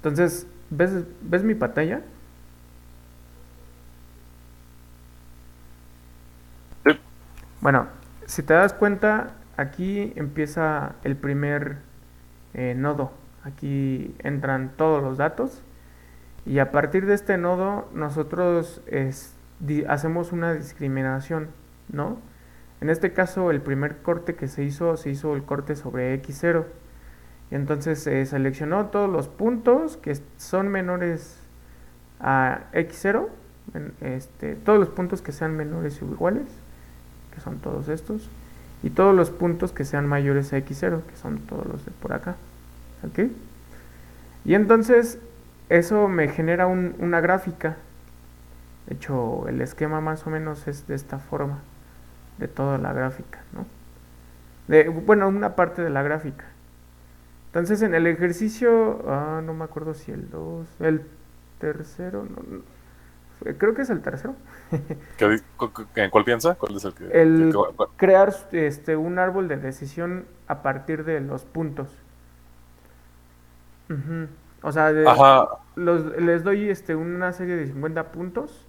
Entonces, ¿ves mi pantalla? Sí. Bueno, si te das cuenta, aquí empieza el primer nodo. Aquí entran todos los datos y a partir de este nodo nosotros hacemos una discriminación, ¿no? En este caso, el primer corte que se hizo el corte sobre x0. Y entonces se seleccionó todos los puntos que son menores a x0, todos los puntos que sean menores o iguales, que son todos estos, y todos los puntos que sean mayores a x0, que son todos los de por acá. ¿Ok? Y entonces eso me genera una gráfica. De hecho, el esquema más o menos es de esta forma, de toda la gráfica, ¿no? Bueno, una parte de la gráfica. Entonces en el ejercicio, no me acuerdo si el 2 el tercero, creo que es el tercero. ¿En cuál piensa? ¿Cuál es el El crear un árbol de decisión a partir de los puntos. Ujú. O sea, Ajá, les doy una serie de 50 puntos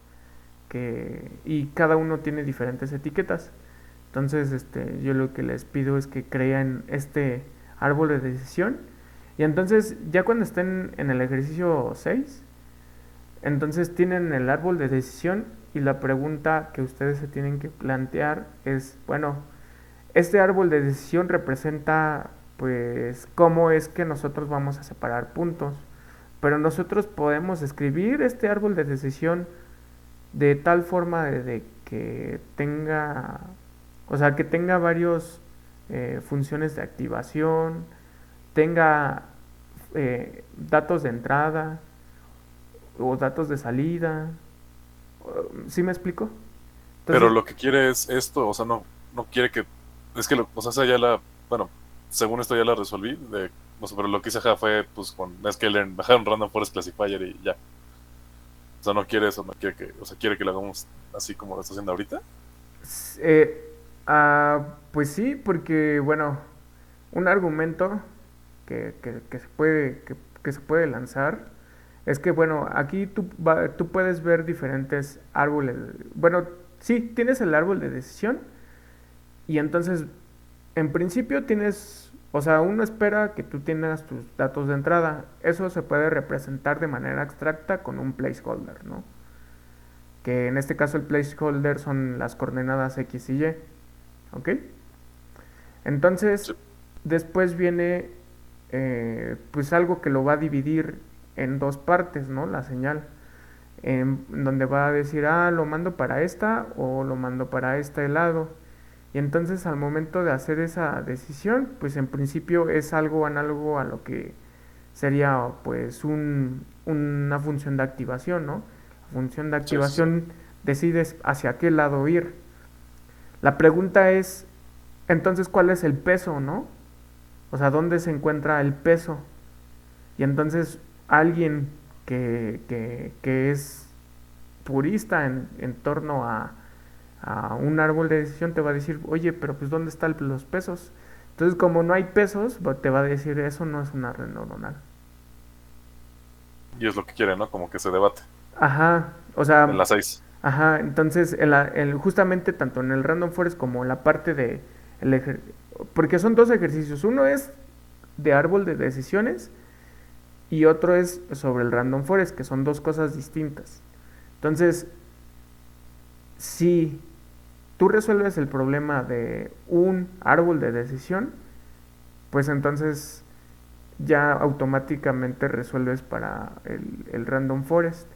y cada uno tiene diferentes etiquetas. Entonces, yo lo que les pido es que creen este árbol de decisión. Y entonces, ya cuando estén en el ejercicio 6 entonces tienen el árbol de decisión y la pregunta que ustedes se tienen que plantear es, bueno, este árbol de decisión representa, pues, cómo es que nosotros vamos a separar puntos. Pero nosotros podemos escribir este árbol de decisión de tal forma de que tenga, o sea, que tenga varios funciones de activación, tenga datos de entrada o datos de salida. ¿Sí me explico? pero Entonces, lo que quiere es esto, o sea, no quiere que, es que, o sea, esa ya la, bueno, según esto ya la resolví, o sea, pero lo que hice ajá, fue, pues, con sklearn, bajar un random forest classifier y ya. O sea, no quiere eso, no quiere que, o sea, quiere que lo hagamos así como lo está haciendo ahorita. pues sí, porque, bueno, un argumento que se puede lanzar es que, bueno, aquí tú puedes ver diferentes árboles. Bueno, sí, tienes el árbol de decisión y entonces, en principio tienes, o sea, uno espera que tú tengas tus datos de entrada. Eso se puede representar de manera abstracta con un placeholder, ¿no? Que en este caso el placeholder son las coordenadas X y Y, ¿ok? Entonces, Sí. después viene pues algo que lo va a dividir en dos partes, ¿no? La señal, en donde va a decir, lo mando para esta o lo mando para este lado. Y entonces al momento de hacer esa decisión, pues en principio es algo análogo a lo que sería pues una función de activación, ¿no? La función de Sí, sí, sí. activación decides hacia qué lado ir. La pregunta es, entonces, ¿cuál es el peso, no? O sea, ¿dónde se encuentra el peso? Y entonces alguien que es purista en torno a un árbol de decisión te va a decir, oye, pero pues ¿dónde están los pesos? Entonces, como no hay pesos, te va a decir, eso no es una red neuronal. Y es lo que quiere, ¿no? Como que se debate Ajá, o en sea, las 6. ajá, entonces justamente tanto en el Random Forest como en la parte de... El porque son dos ejercicios, uno es de árbol de decisiones y otro es sobre el Random Forest, que son dos cosas distintas. Entonces, si tú resuelves el problema de un árbol de decisión, pues entonces ya automáticamente resuelves para el Random Forest.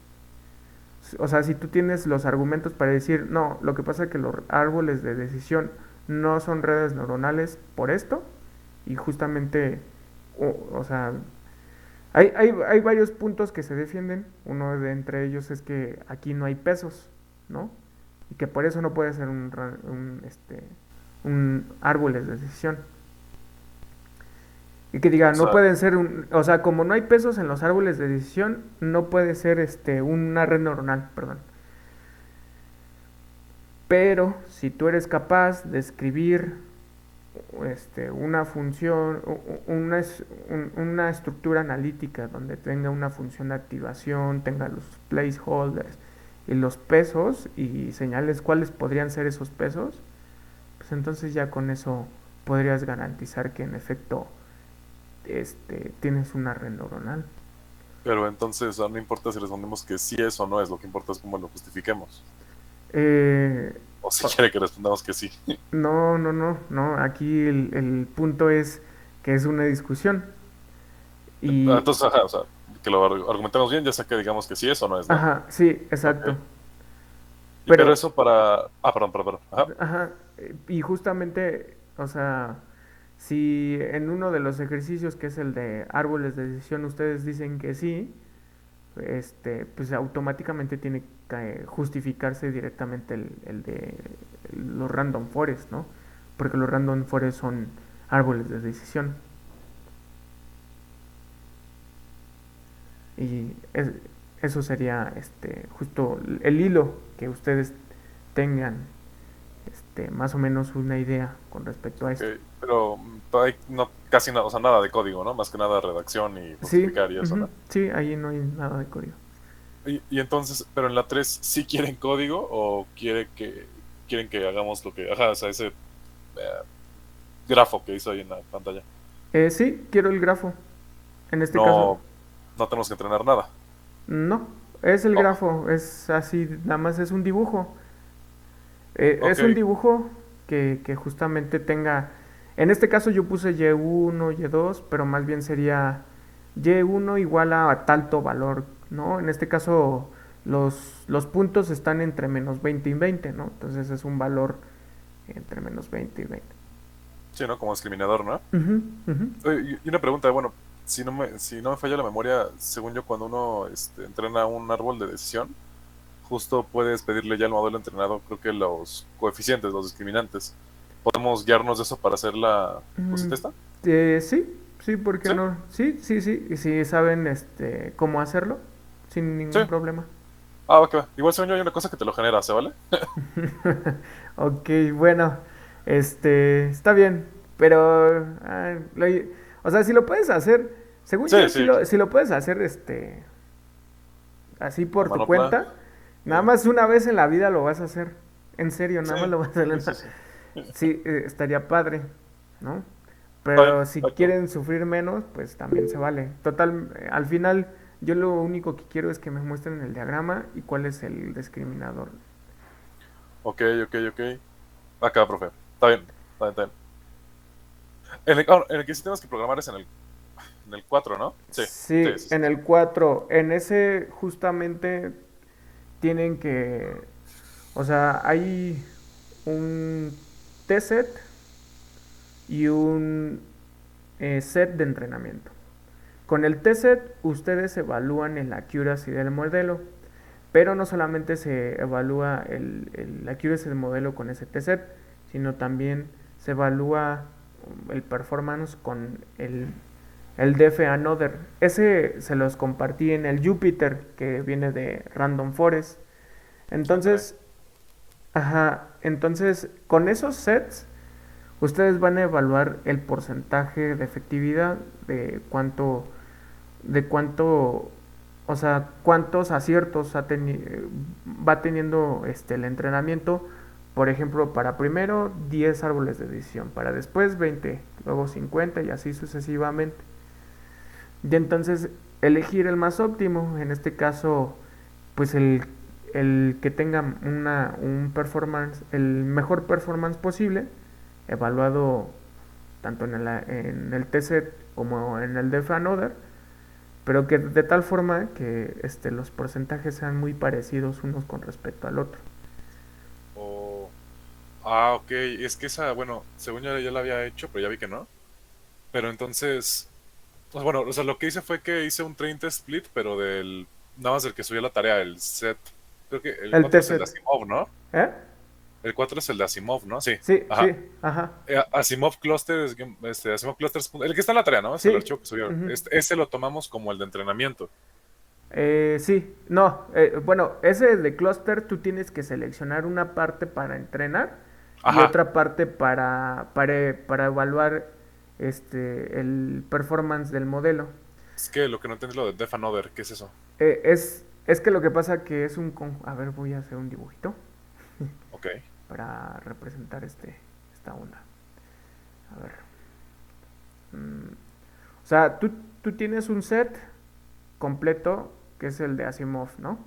O sea, si tú tienes los argumentos para decir, no, lo que pasa es que los árboles de decisión no son redes neuronales por esto, y justamente, o sea, hay varios puntos que se defienden. Uno de entre ellos es que aquí no hay pesos, ¿no? Y que por eso no puede ser un árboles de decisión. Y que diga, O no sea, pueden ser o sea, como no hay pesos en los árboles de decisión, no puede ser una red neuronal, perdón. Pero si tú eres capaz de escribir una función, una estructura analítica donde tenga una función de activación, tenga los placeholders y los pesos y señales cuáles podrían ser esos pesos, pues entonces ya con eso podrías garantizar que en efecto tienes una red neuronal. Pero entonces no importa si respondemos que sí es o no es, lo que importa es cómo lo justifiquemos. Eh, O si quiere que respondamos que sí. no, no, no, no. Aquí el punto es que es una discusión. Y, Entonces, ajá, o sea, que lo argumentemos bien, ya sea que digamos que sí es o no es, ¿no? ajá, sí, Ok. exacto. Pero Pero, eso para... Ah, perdón, perdón, perdón. Ajá. ajá, y justamente, o sea, si en uno de los ejercicios que es el de árboles de decisión ustedes dicen que sí, pues automáticamente tiene que justificarse directamente el de los random forest, ¿no? Porque los random forest son árboles de decisión. Y eso sería justo el hilo que ustedes tengan más o menos una idea con respecto a Ok, esto. pero hay no, casi nada, o sea, nada de código, ¿no? Más que nada redacción y Sí, justificar y eso, ujú, ¿no? sí, ahí no hay nada de código. Y entonces, pero en la 3 ¿sí quieren código o quieren que hagamos lo que, ajá, o sea, ese grafo que hizo ahí en la pantalla? Sí, quiero el grafo. En este caso, No, no tenemos que entrenar nada. no, es el Oh, grafo, es así, nada más es un dibujo. ok, Es un dibujo que justamente tenga, en este caso yo puse y1, y2, pero más bien sería y1 igual a tanto valor, ¿no? En este caso los puntos están entre menos 20 y 20, ¿no? Entonces es un valor entre menos 20 y 20. sí, ¿no? Como discriminador, ¿no? Ujú, ujú. Oye, y una pregunta, bueno, si no me falla la memoria, según yo, cuando uno entrena un árbol de decisión, justo puedes pedirle ya al modelo entrenado, creo que los coeficientes, los discriminantes. ¿Podemos guiarnos de eso para hacer la Mm, cosita esta? sí, sí, ¿por qué ¿Sí? no? Sí, sí, sí, y si saben cómo hacerlo, sin Sí. ningún problema. Ah, ok, va. Igual según yo hay una cosa que te lo genera, ¿se vale? Ok, bueno, está bien, pero, o sea, si lo puedes hacer, según yo, Sí, sí, si lo puedes hacer, así a por tu manopla. cuenta, nada Sí, más una vez en la vida lo vas a hacer, en serio, sí, nada más lo vas a hacer, sí, sí, sí. sí, estaría padre, ¿no? Está bien, Pero si perfecto. quieren sufrir menos, pues también se vale. Total, al final, yo lo único que quiero es que me muestren el diagrama y cuál es el discriminador. Ok, ok, ok. Acá, profe. Está bien, está bien, está bien. En el que sí tenemos que programar es en el 4, ¿no? Sí, sí, Sí, sí, sí. en el 4 en ese justamente tienen que, o sea, hay un T-set y un set de entrenamiento. Con el T-set ustedes evalúan el accuracy del modelo, pero no solamente se evalúa el accuracy del modelo con ese T-set, sino también se evalúa el performance con el DF Another. Ese se los compartí en el Jupyter que viene de Random Forest. Ah, caray. Entonces, ajá, entonces con esos sets ustedes van a evaluar el porcentaje de efectividad de cuánto, o sea, cuántos aciertos va teniendo el entrenamiento. Por ejemplo, para primero 10 árboles de decisión, para después 20, luego 50 y así sucesivamente. Y entonces elegir el más óptimo, en este caso, pues el que tenga un performance, el mejor performance posible, evaluado tanto en el T-set como en el Def Another, pero que de tal forma que los porcentajes sean muy parecidos unos con respecto al otro. Oh, ah, ok. Es que esa, bueno, según yo ya la había hecho, pero ya vi que no. Pero entonces, pues bueno, o sea, lo que hice fue que hice un 30 split, pero nada más del que subió la tarea, el set. Creo que el El 4 es el de T-set, Asimov, ¿no? ¿eh? El 4 es el de Asimov, ¿no? Sí, Sí, ajá. sí, ajá. Asimov Clusters, Asimov Clusters, el que está en la tarea, ¿no? Es el Sí, archivo que subieron. ujú. Ese lo tomamos como el de entrenamiento. Sí, no, bueno, ese de cluster tú tienes que seleccionar una parte para entrenar y Ajá. otra parte para evaluar el performance del modelo. Es que lo que no entiendo es lo de Def Another, ¿qué es eso? Es que lo que pasa que es a ver, voy a hacer un dibujito Ok. para representar esta onda. A ver. mm, o sea, tú tienes un set completo que es el de Asimov, ¿no?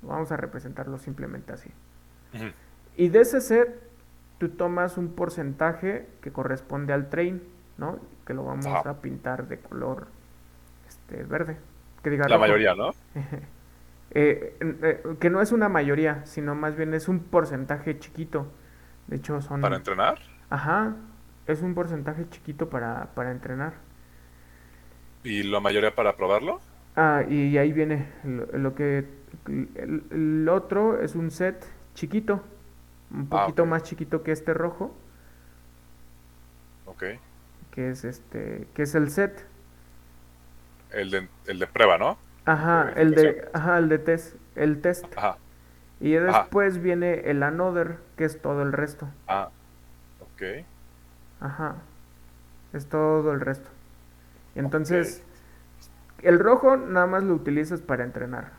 Vamos a representarlo simplemente así. Ujú. Y de ese set, tú tomas un porcentaje que corresponde al train, ¿no? Que lo vamos Ajá. a pintar de color verde, que diga La rojo. mayoría, ¿no? Que no es una mayoría, sino más bien es un porcentaje chiquito. De hecho, Para son... entrenar. Ajá, es un porcentaje chiquito para entrenar. Y la mayoría para probarlo. Ah, y ahí viene lo que... El otro es un set chiquito, un Ah, ok. poquito más chiquito que este rojo, Ok. que es el set. El de prueba, ¿no? De Ajá, verificación. el de test, el test. Ajá. Y Ajá. después viene el another, que es todo el resto. Ah, ok. Ajá, es todo el resto. Y Ok. entonces, el rojo nada más lo utilizas para entrenar.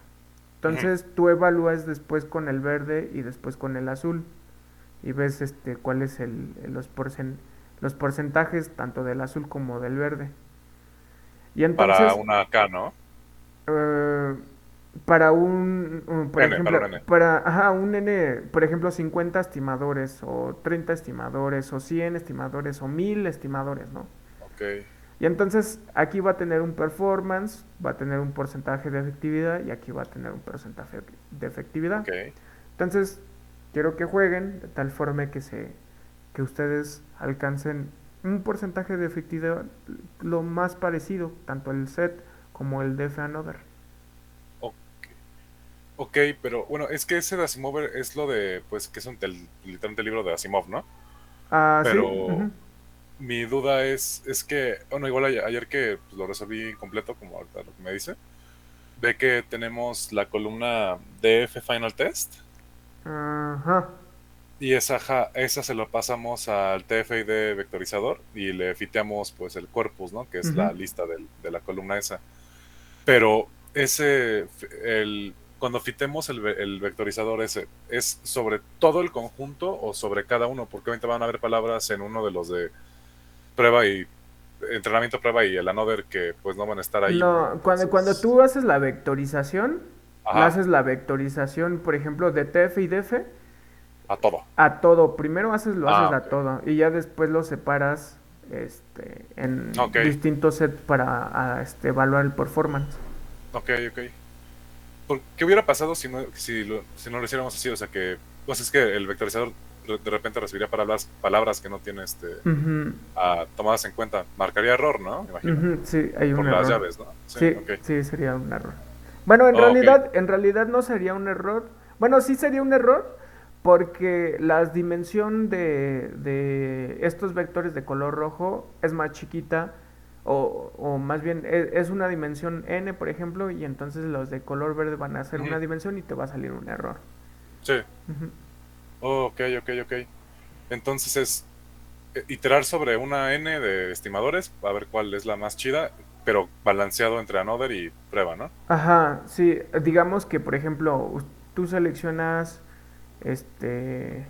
Ujú. Entonces tú evalúas después con el verde y después con el azul. Y ves cuál es los porcentajes tanto del azul como del verde. Y Para entonces, una K, ¿no? eh, para por N, para ejemplo, un N. ajá, un N, por ejemplo, 50 estimadores o 30 estimadores o 100 estimadores o 1000 estimadores, ¿no? Ok. Y entonces aquí va a tener un performance, va a tener un porcentaje de efectividad y aquí va a tener un porcentaje de efectividad. Ok. Entonces, quiero que jueguen de tal forma que ustedes alcancen un porcentaje de efectividad lo más parecido, tanto el set como el def another. Ok. Ok, pero bueno, es que ese de Asimov es lo de, pues, que es literalmente el libro de Asimov, ¿no? Ah, sí. Pero Ujú. mi duda es que, bueno, igual ayer que pues, lo resolví completo, como ahorita lo que me dice, ve que tenemos la columna DF Final Test Ajá. y esa se lo pasamos al TF-ID vectorizador y le fiteamos pues el corpus, ¿no? Que es Ujú. la lista de la columna esa. Pero cuando fitemos el vectorizador ese, ¿es sobre todo el conjunto o sobre cada uno? Porque ahorita van a haber palabras en uno de los de prueba y entrenamiento, prueba y el another que pues no van a estar ahí. No, cuando Entonces, tú haces la vectorización, la ajá, haces la vectorización, por ejemplo, de TF y DF a todo. a todo. Primero lo haces Ah, a ok. todo y ya después lo separas en Ok, distintos sets para evaluar el performance. ok, ok. ¿Qué hubiera pasado si no lo hiciéramos así? O sea que, pues es que el vectorizador de repente recibiría palabras que no tiene Ujú, tomadas en cuenta. Marcaría error, ¿no? Me imagino. ujú, sí, hay un Por las error. llaves, ¿no? Sí, Sí, ok. sí, sería un error. Bueno, Oh, ok. en realidad no sería un error. Bueno, sí sería un error porque la dimensión de estos vectores de color rojo es más chiquita o más bien es una dimensión n, por ejemplo, y entonces los de color verde van a ser Ujú. una dimensión y te va a salir un error. Sí. Ujú. Oh, ok, ok, ok. Entonces es iterar sobre una N de estimadores, a ver cuál es la más chida, pero balanceado entre another y prueba, ¿no? Ajá, sí, digamos que por ejemplo tú seleccionas este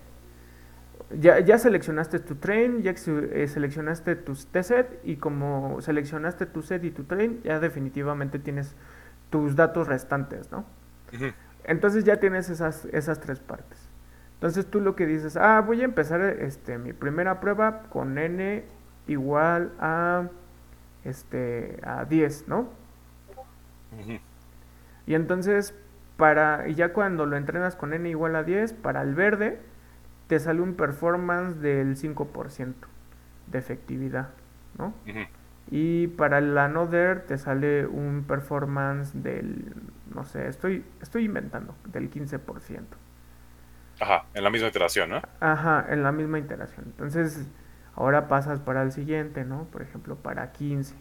ya seleccionaste tu train, ya seleccionaste tus tset y como seleccionaste tu set y tu train, ya definitivamente tienes tus datos restantes, ¿no? Ujú. Entonces ya tienes esas tres partes. Entonces tú lo que dices, voy a empezar mi primera prueba con n igual a 10, ¿no? Ujú. Y entonces y ya cuando lo entrenas con n igual a 10, para el verde te sale un performance del 5% de efectividad, ¿no? Ujú. Y para el another te sale un performance no sé, estoy inventando, del 15%. Ajá, en la misma iteración, ¿no? Ajá, en la misma iteración. Entonces, ahora pasas para el siguiente, ¿no? Por ejemplo, para 15.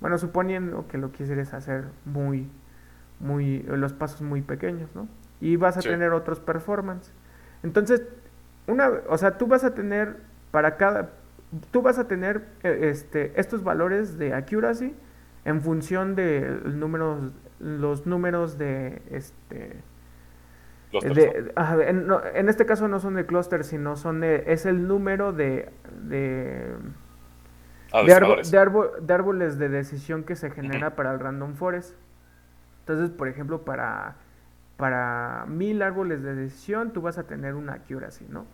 Bueno, suponiendo que lo quieres hacer los pasos muy pequeños, ¿no? Y vas a Sí. tener otros performance. Entonces, O sea, tú vas a tener para cada, tú vas a tener estos valores de accuracy en función de los números Clusters, ¿no? no, en este caso no son de cluster, sino es el número Decimadores. de árboles de decisión que se genera para el random forest. Entonces, por ejemplo, para 1000 árboles de decisión, tú vas a tener una accuracy, ¿no?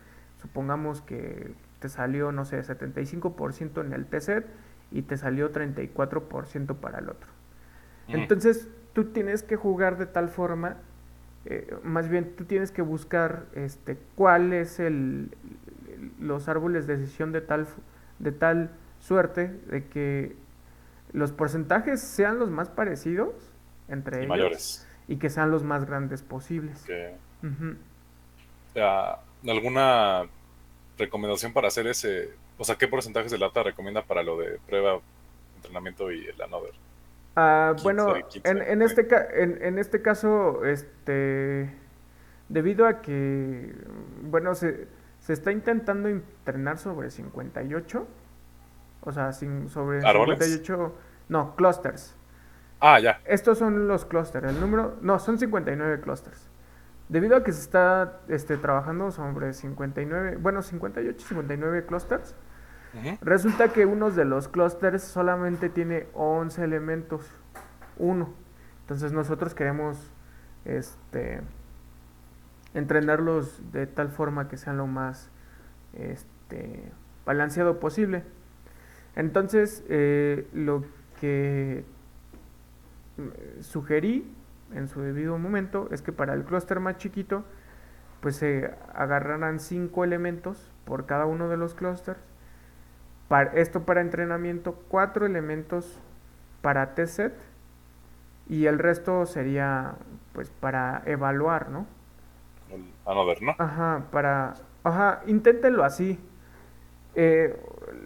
Supongamos que te salió, no sé, 75% en el tset y te salió 34% para el otro. Ujú. Entonces, tú tienes que jugar de tal forma, más bien tú tienes que buscar cuál es los árboles de decisión de tal suerte de que los porcentajes sean los más parecidos entre Y ellos mayores. y que sean los más grandes posibles. Que, Ujú. ¿alguna recomendación para hacer ese? O sea, ¿qué porcentajes de lata recomienda para lo de prueba, entrenamiento y el Another? Bueno, 15, 15, 20. en este caso, debido a que, bueno, se está intentando entrenar sobre 58, o sea, sobre ¿Árboles? 58, no, clusters. Ah, ya. Estos son los clusters, el número, no, son 59 clusters. Debido a que se está trabajando sobre 59, bueno, 58, 59 clusters, Ujú. resulta que uno de los clusters solamente tiene 11 elementos, uno. Entonces nosotros queremos este, entrenarlos de tal forma que sean lo más este, balanceado posible. Entonces, lo que sugerí en su debido momento es que para el clúster más chiquito, pues se agarraran 5 elementos por cada uno de los clústeres. Esto para entrenamiento, 4 elementos para test set y el resto sería pues para evaluar, ¿no? El Another, ¿no? Ajá, inténtenlo así. Eh,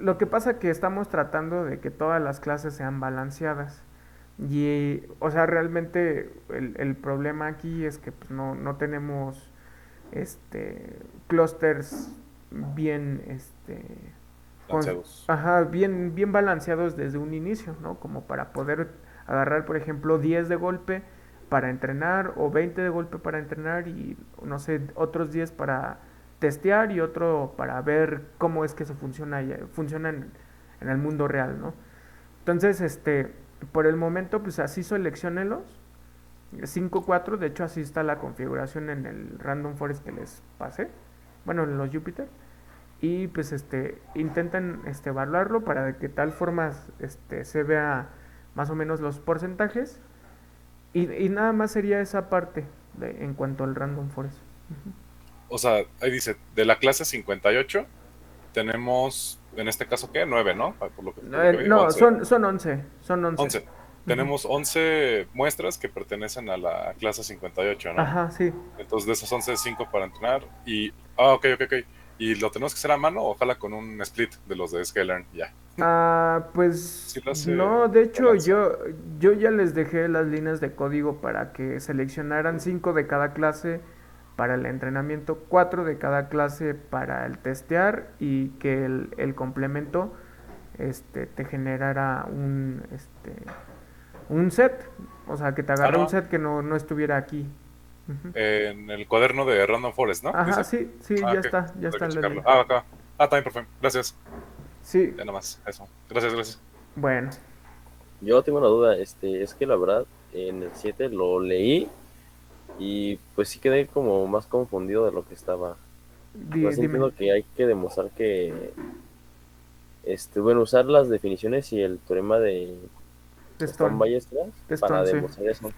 lo que pasa es que estamos tratando de que todas las clases sean balanceadas. Y, o sea, realmente el problema aquí es que pues, no tenemos clusters bien, Lanceados. bien balanceados desde un inicio, ¿no? Como para poder agarrar, por ejemplo, 10 de golpe para entrenar o 20 de golpe para entrenar y, no sé, otros 10 para testear y otro para ver cómo es que se funciona en el mundo real, ¿no? Entonces, por el momento, pues así selecciónenlos. 5 4 de hecho así está la configuración en el Random Forest que les pasé. Bueno, en los Jupiter. Y pues intentan evaluarlo para de que tal forma se vea más o menos los porcentajes. Y nada más sería esa parte en cuanto al Random Forest. O sea, ahí dice, de la clase 58 tenemos, en este caso, ¿qué? 9, ¿no? Por lo que vi, No, 11. son 11. Son 11. 11. Ujú. Tenemos 11 muestras que pertenecen a la clase 58, ¿no? Ajá, sí. Entonces, de esos 11, 5 para entrenar. Y, ok, ok, ok. ¿Y lo tenemos que hacer a mano o ojalá con un split de los de Skylearn? Ya. Pues Sí lo hace no, de hecho balance. yo ya les dejé las líneas de código para que seleccionaran 5 de cada clase para el entrenamiento, 4 de cada clase para el testear y que el complemento te generara un set, o sea, que te Ah, agarre un no. set que no estuviera aquí. Ujú. En el cuaderno de Random Forest, ¿no? Ajá, Dice. sí, sí, Ah, ok. ya Hay está que la checarlo. línea. Ah, acá. Ah, también, perfecto. Gracias. Sí, Ya nada más. Eso. Gracias, gracias. bueno, Yo tengo una duda, es que la verdad en el 7 lo leí y pues sí quedé como más confundido de lo que estaba. O sea, sí dime, entiendo que hay que demostrar que, bueno, usar las definiciones y el teorema de Stone testón, Ballesteros para testón, sí. demostrar eso.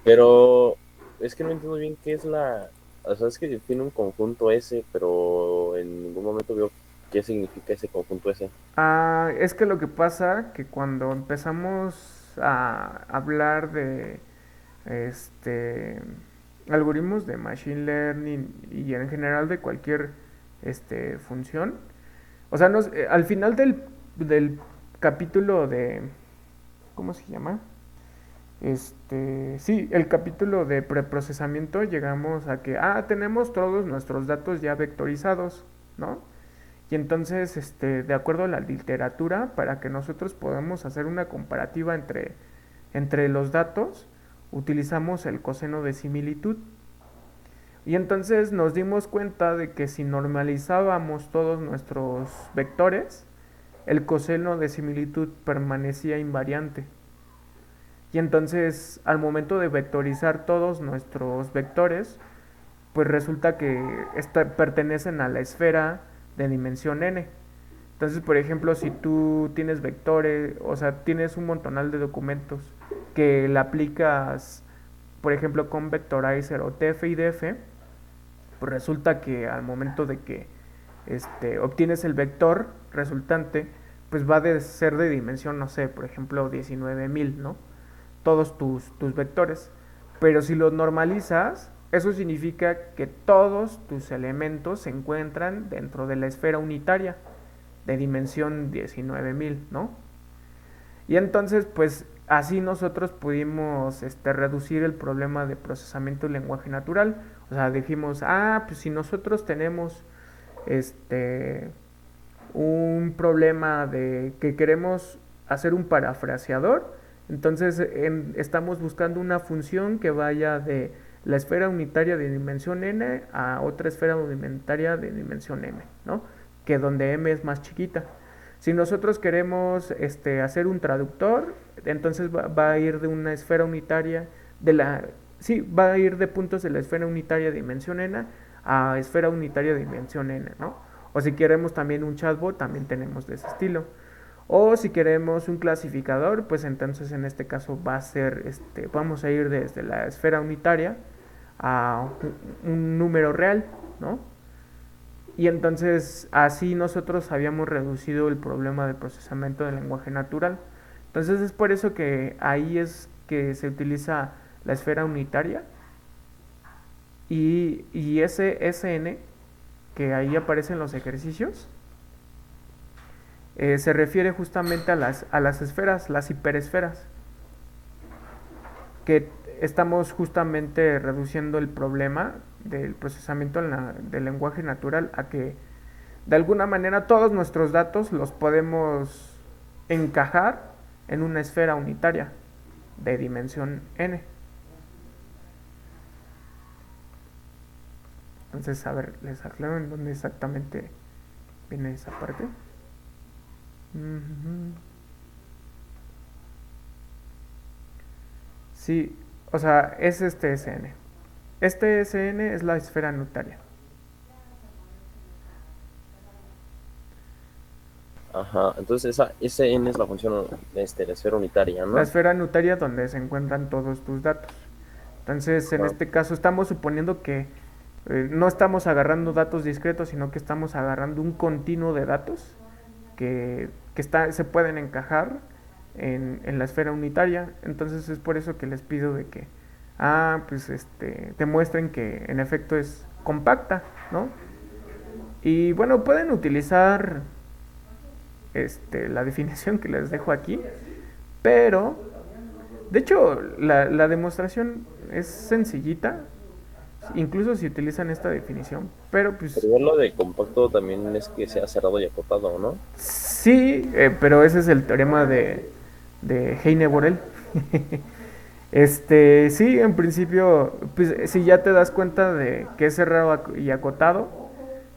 Pero es que no entiendo bien qué es o sea, es que tiene un conjunto S, pero en ningún momento veo qué significa ese conjunto S. Es que lo que pasa que cuando empezamos a hablar de este algoritmos de machine learning y en general de cualquier función, o sea, al final del capítulo de ¿cómo se llama? Sí, el capítulo de preprocesamiento llegamos a que, tenemos todos nuestros datos ya vectorizados, ¿no? Y entonces, de acuerdo a la literatura, para que nosotros podamos hacer una comparativa entre los datos, utilizamos el coseno de similitud. Y entonces nos dimos cuenta de que si normalizábamos todos nuestros vectores, el coseno de similitud permanecía invariante. Y entonces, al momento de vectorizar todos nuestros vectores, pues resulta que pertenecen a la esfera de dimensión n. Entonces, por ejemplo, si tú tienes vectores, o sea, tienes un montonal de documentos que le aplicas, por ejemplo, con Vectorizer o TF y DF, pues resulta que al momento de que obtienes el vector resultante, pues va a ser de dimensión, no sé, por ejemplo, 19.000, ¿no? Todos tus vectores. Pero si los normalizas, eso significa que todos tus elementos se encuentran dentro de la esfera unitaria de dimensión 19.000, ¿no? Y entonces, pues así nosotros pudimos reducir el problema de procesamiento del lenguaje natural. O sea, dijimos, pues si nosotros tenemos un problema de que queremos hacer un parafraseador, entonces estamos buscando una función que vaya de la esfera unitaria de dimensión n a otra esfera unitaria de dimensión m, ¿no? Que donde m es más chiquita. Si nosotros queremos hacer un traductor, entonces va a ir de una esfera unitaria va a ir de puntos de la esfera unitaria de dimensión n a esfera unitaria de dimensión n, ¿no? O si queremos también un chatbot, también tenemos de ese estilo. O si queremos un clasificador, pues entonces en este caso va a ser, vamos a ir desde la esfera unitaria a un número real, ¿no? Y entonces así nosotros habíamos reducido el problema de procesamiento del lenguaje natural. Entonces es por eso que ahí es que se utiliza la esfera unitaria y ese SN que ahí aparece en los ejercicios se refiere justamente a las esferas, las hiperesferas, que estamos justamente reduciendo el problema del procesamiento del lenguaje natural a que de alguna manera todos nuestros datos los podemos encajar en una esfera unitaria de dimensión n. Entonces, a ver, les aclaro en dónde exactamente viene esa parte. Sí, o sea, es este SN. Este SN es la esfera unitaria. Ajá, entonces esa SN es la función la esfera unitaria, ¿no? La esfera unitaria donde se encuentran todos tus datos. Entonces, en este caso estamos suponiendo que no estamos agarrando datos discretos, sino que estamos agarrando un continuo de datos que se pueden encajar en la esfera unitaria. Entonces es por eso que les pido de que demuestren que en efecto es compacta, ¿no? Y bueno, pueden utilizar la definición que les dejo aquí, pero de hecho la demostración es sencillita, incluso si utilizan esta definición, pero pues... Pero lo de compacto también es que sea cerrado y acotado, ¿no? Sí, pero ese es el teorema de Heine-Borel. Sí, en principio, pues si ya te das cuenta de que es cerrado y acotado,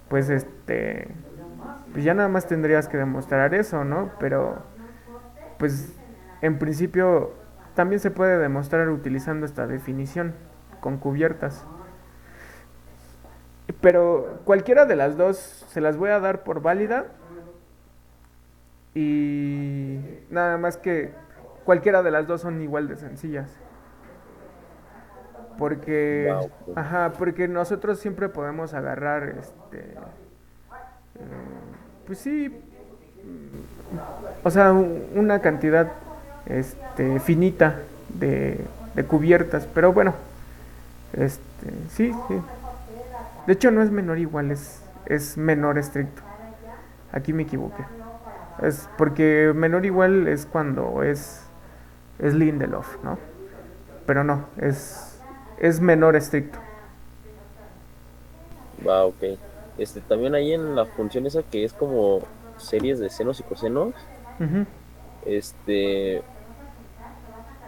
pues pues ya nada más tendrías que demostrar eso, ¿no? Pero pues en principio también se puede demostrar utilizando esta definición con cubiertas. Pero cualquiera de las dos se las voy a dar por válida. Y nada más que cualquiera de las dos son igual de sencillas. Porque, porque nosotros siempre podemos agarrar, pues sí, o sea, una cantidad, finita de cubiertas. Pero bueno, sí. De hecho no es menor igual, es menor estricto. Aquí me equivoqué. Es porque menor igual es cuando es Lindelof, ¿no? pero no, es menor estricto. Va, ok. También ahí en la función esa que es como series de senos y cosenos, Ujú, este,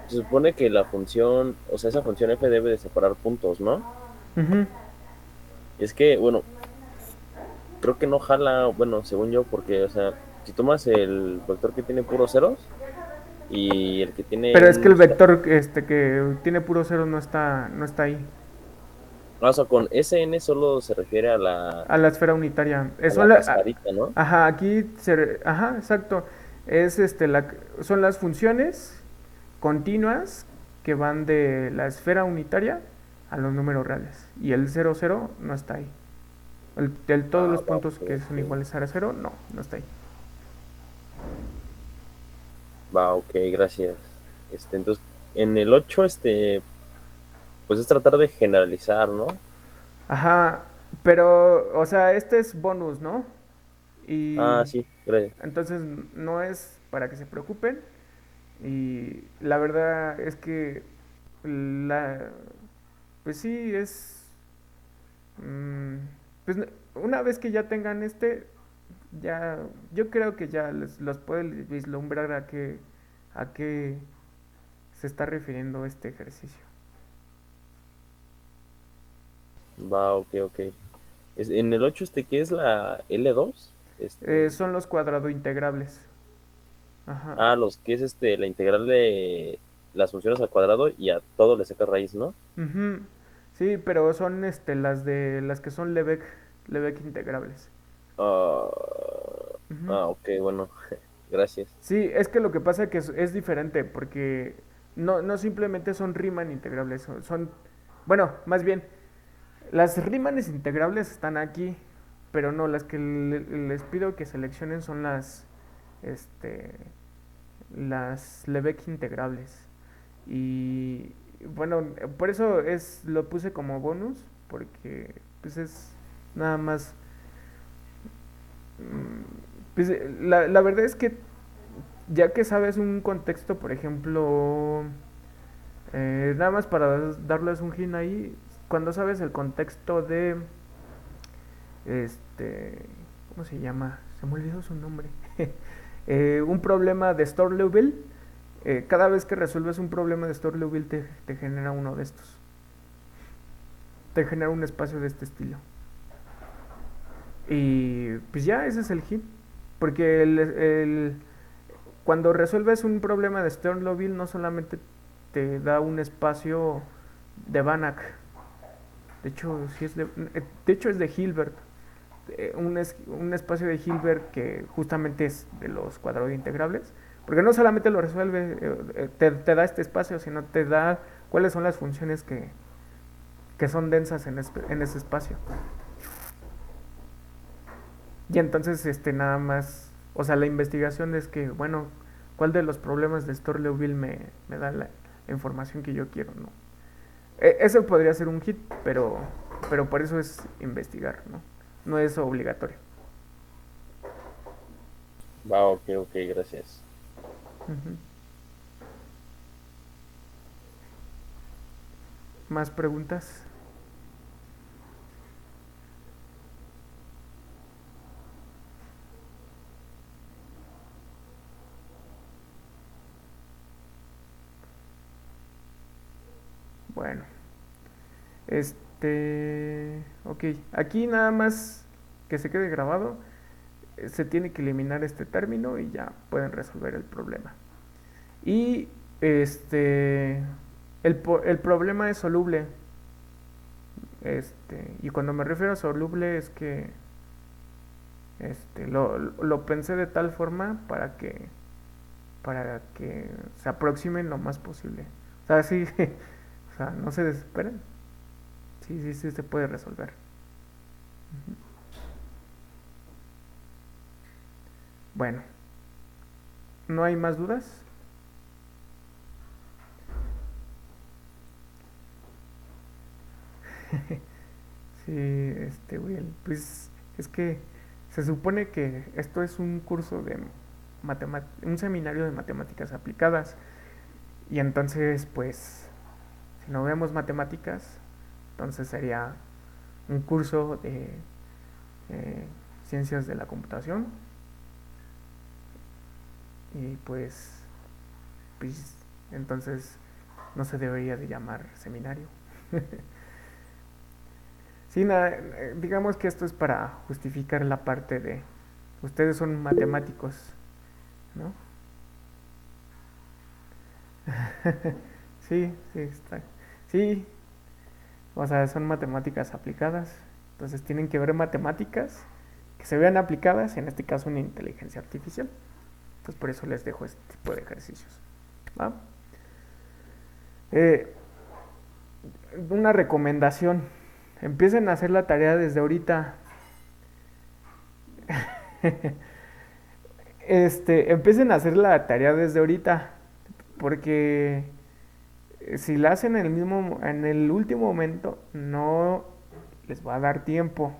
se supone que la función, o sea, esa función f debe de separar puntos, ¿no? ujú. Es que, bueno, creo que no jala, bueno, según yo, porque, o sea, si tomas el vector que tiene puros ceros y el que tiene Pero es que el un... vector que tiene puro cero no está ahí. O sea, con SN solo se refiere a A la esfera unitaria. a la cascarita, ¿no? Ajá, ajá, exacto. Es son las funciones continuas que van de la esfera unitaria a los números reales. Y el 0, 0 no está ahí. Todos Ah, los va, puntos ok, que son ok. iguales a 0, no está ahí. Va, ok, gracias. Entonces, en el 8 pues es tratar de generalizar, ¿no? Ajá, pero, o sea, este es bonus, ¿no? Ah, Y sí, gracias. entonces no es para que se preocupen. Y la verdad es que la, pues sí, mm, pues una vez que ya tengan ya, yo creo que ya los puede vislumbrar a qué se está refiriendo este ejercicio. Va, ok, ok. En el 8 ¿qué es la L2? Son los cuadrado integrables. Ajá. Los que es la integral de las funciones al cuadrado y a todo le saca raíz, ¿no? Ujú. Sí, pero son las que son Lebesgue integrables. Ah, Ujú. ok, bueno, gracias. Sí, es que lo que pasa es que es diferente, porque no simplemente son Riemann integrables, bueno, más bien, las Riemann integrables están aquí, pero no, las que les pido que seleccionen son este, las Lebesgue integrables. Y bueno, por eso lo puse como bonus, porque pues es nada más, pues, la verdad es que ya que sabes un contexto, por ejemplo, nada más para darles un hint ahí, cuando sabes el contexto de, este, ¿cómo se llama? Se me olvidó su nombre. Un problema de Story-Liouville, cada vez que resuelves un problema de Story-Liouville te genera uno de estos. Te genera un espacio de este estilo. Y pues ya, ese es el hit. Porque cuando resuelves un problema de Stern-Liouville no solamente te da un espacio de Banach, de hecho, de hecho es de Hilbert, un espacio de Hilbert que justamente es de los cuadrados integrables, porque no solamente lo resuelve, te da este espacio, sino te da cuáles son las funciones que son densas en ese espacio. Y entonces, nada más, o sea, la investigación es que, bueno, ¿cuál de los problemas de Story-Liouville me da la información que yo quiero, ¿no? Eso podría ser un hit, pero por eso es investigar, ¿no? No es obligatorio. Va, ok, ok, gracias. Ujú. ¿Más preguntas? Bueno, ok, aquí nada más que se quede grabado, se tiene que eliminar este término y ya pueden resolver el problema. Y el problema es soluble. Y cuando me refiero a soluble es que lo pensé de tal forma para que se aproximen lo más posible. O sea, sí, o sea, no se desesperen. Sí, sí, sí se puede resolver. Bueno, ¿no hay más dudas? Sí, Will, pues es que se supone que esto es un curso de un seminario de matemáticas aplicadas y entonces pues si no vemos matemáticas, entonces sería un curso de ciencias de la computación y pues entonces no se debería de llamar seminario. Sí, digamos que esto es para justificar la parte de ustedes son matemáticos, ¿no? Sí, sí, está. Sí, o sea, son matemáticas aplicadas. Entonces tienen que ver matemáticas que se vean aplicadas, en este caso en inteligencia artificial. Entonces por eso les dejo este tipo de ejercicios. ¿Va? Eh, una recomendación. Empiecen a hacer la tarea desde ahorita. Empiecen a hacer la tarea desde ahorita. Porque si la hacen en el último momento, no les va a dar tiempo.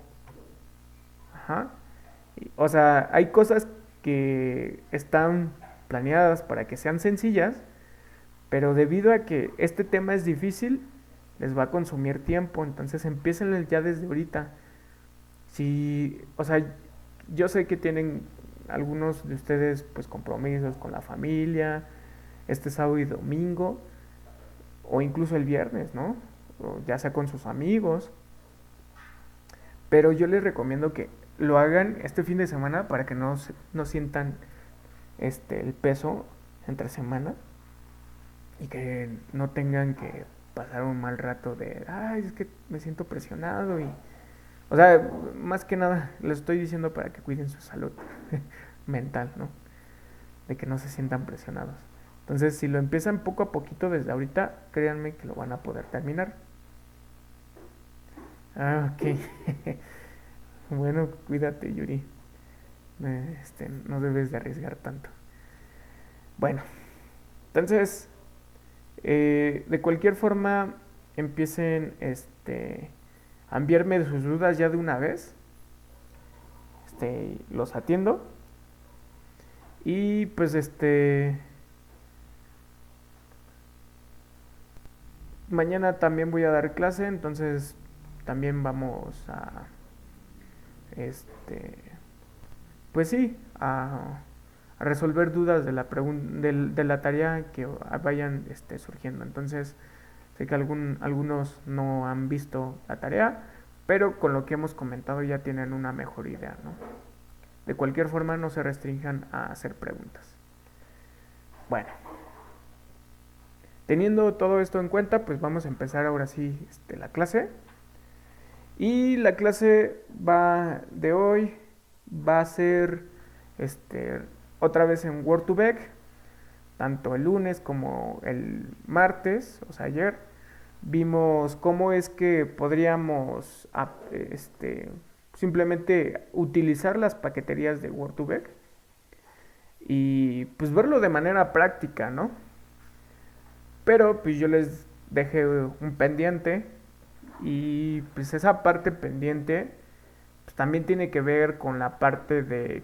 Ajá. O sea, hay cosas que están planeadas para que sean sencillas, pero debido a que este tema es difícil, les va a consumir tiempo, entonces empiecen ya desde ahorita. Si, o sea, yo sé que tienen algunos de ustedes pues compromisos con la familia, este sábado y domingo, o incluso el viernes, ¿no? O ya sea con sus amigos, pero yo les recomiendo que lo hagan este fin de semana para que no sientan el peso entre semana y que no tengan que pasar un mal rato de, ay, es que me siento presionado y, o sea, más que nada les estoy diciendo para que cuiden su salud mental, ¿no? De que no se sientan presionados. Entonces, si lo empiezan poco a poquito desde ahorita, créanme que lo van a poder terminar. Ah, ok. Bueno, cuídate, Yuri. No debes de arriesgar tanto. Bueno, entonces, de cualquier forma, empiecen a enviarme sus dudas ya de una vez. Los atiendo. Y pues mañana también voy a dar clase, entonces también vamos a pues sí, a resolver dudas de de la tarea que vayan surgiendo. Entonces, sé que algunos no han visto la tarea, pero con lo que hemos comentado ya tienen una mejor idea, ¿no? De cualquier forma, no se restrinjan a hacer preguntas. Bueno, teniendo todo esto en cuenta, pues vamos a empezar ahora sí la clase. Y la clase de hoy va a ser otra vez en Word2Vec, tanto el lunes como el martes, o sea ayer, vimos cómo es que podríamos simplemente utilizar las paqueterías de Word2Vec y pues verlo de manera práctica, ¿no? Pero pues yo les dejé un pendiente y pues esa parte pendiente pues, también tiene que ver con la parte de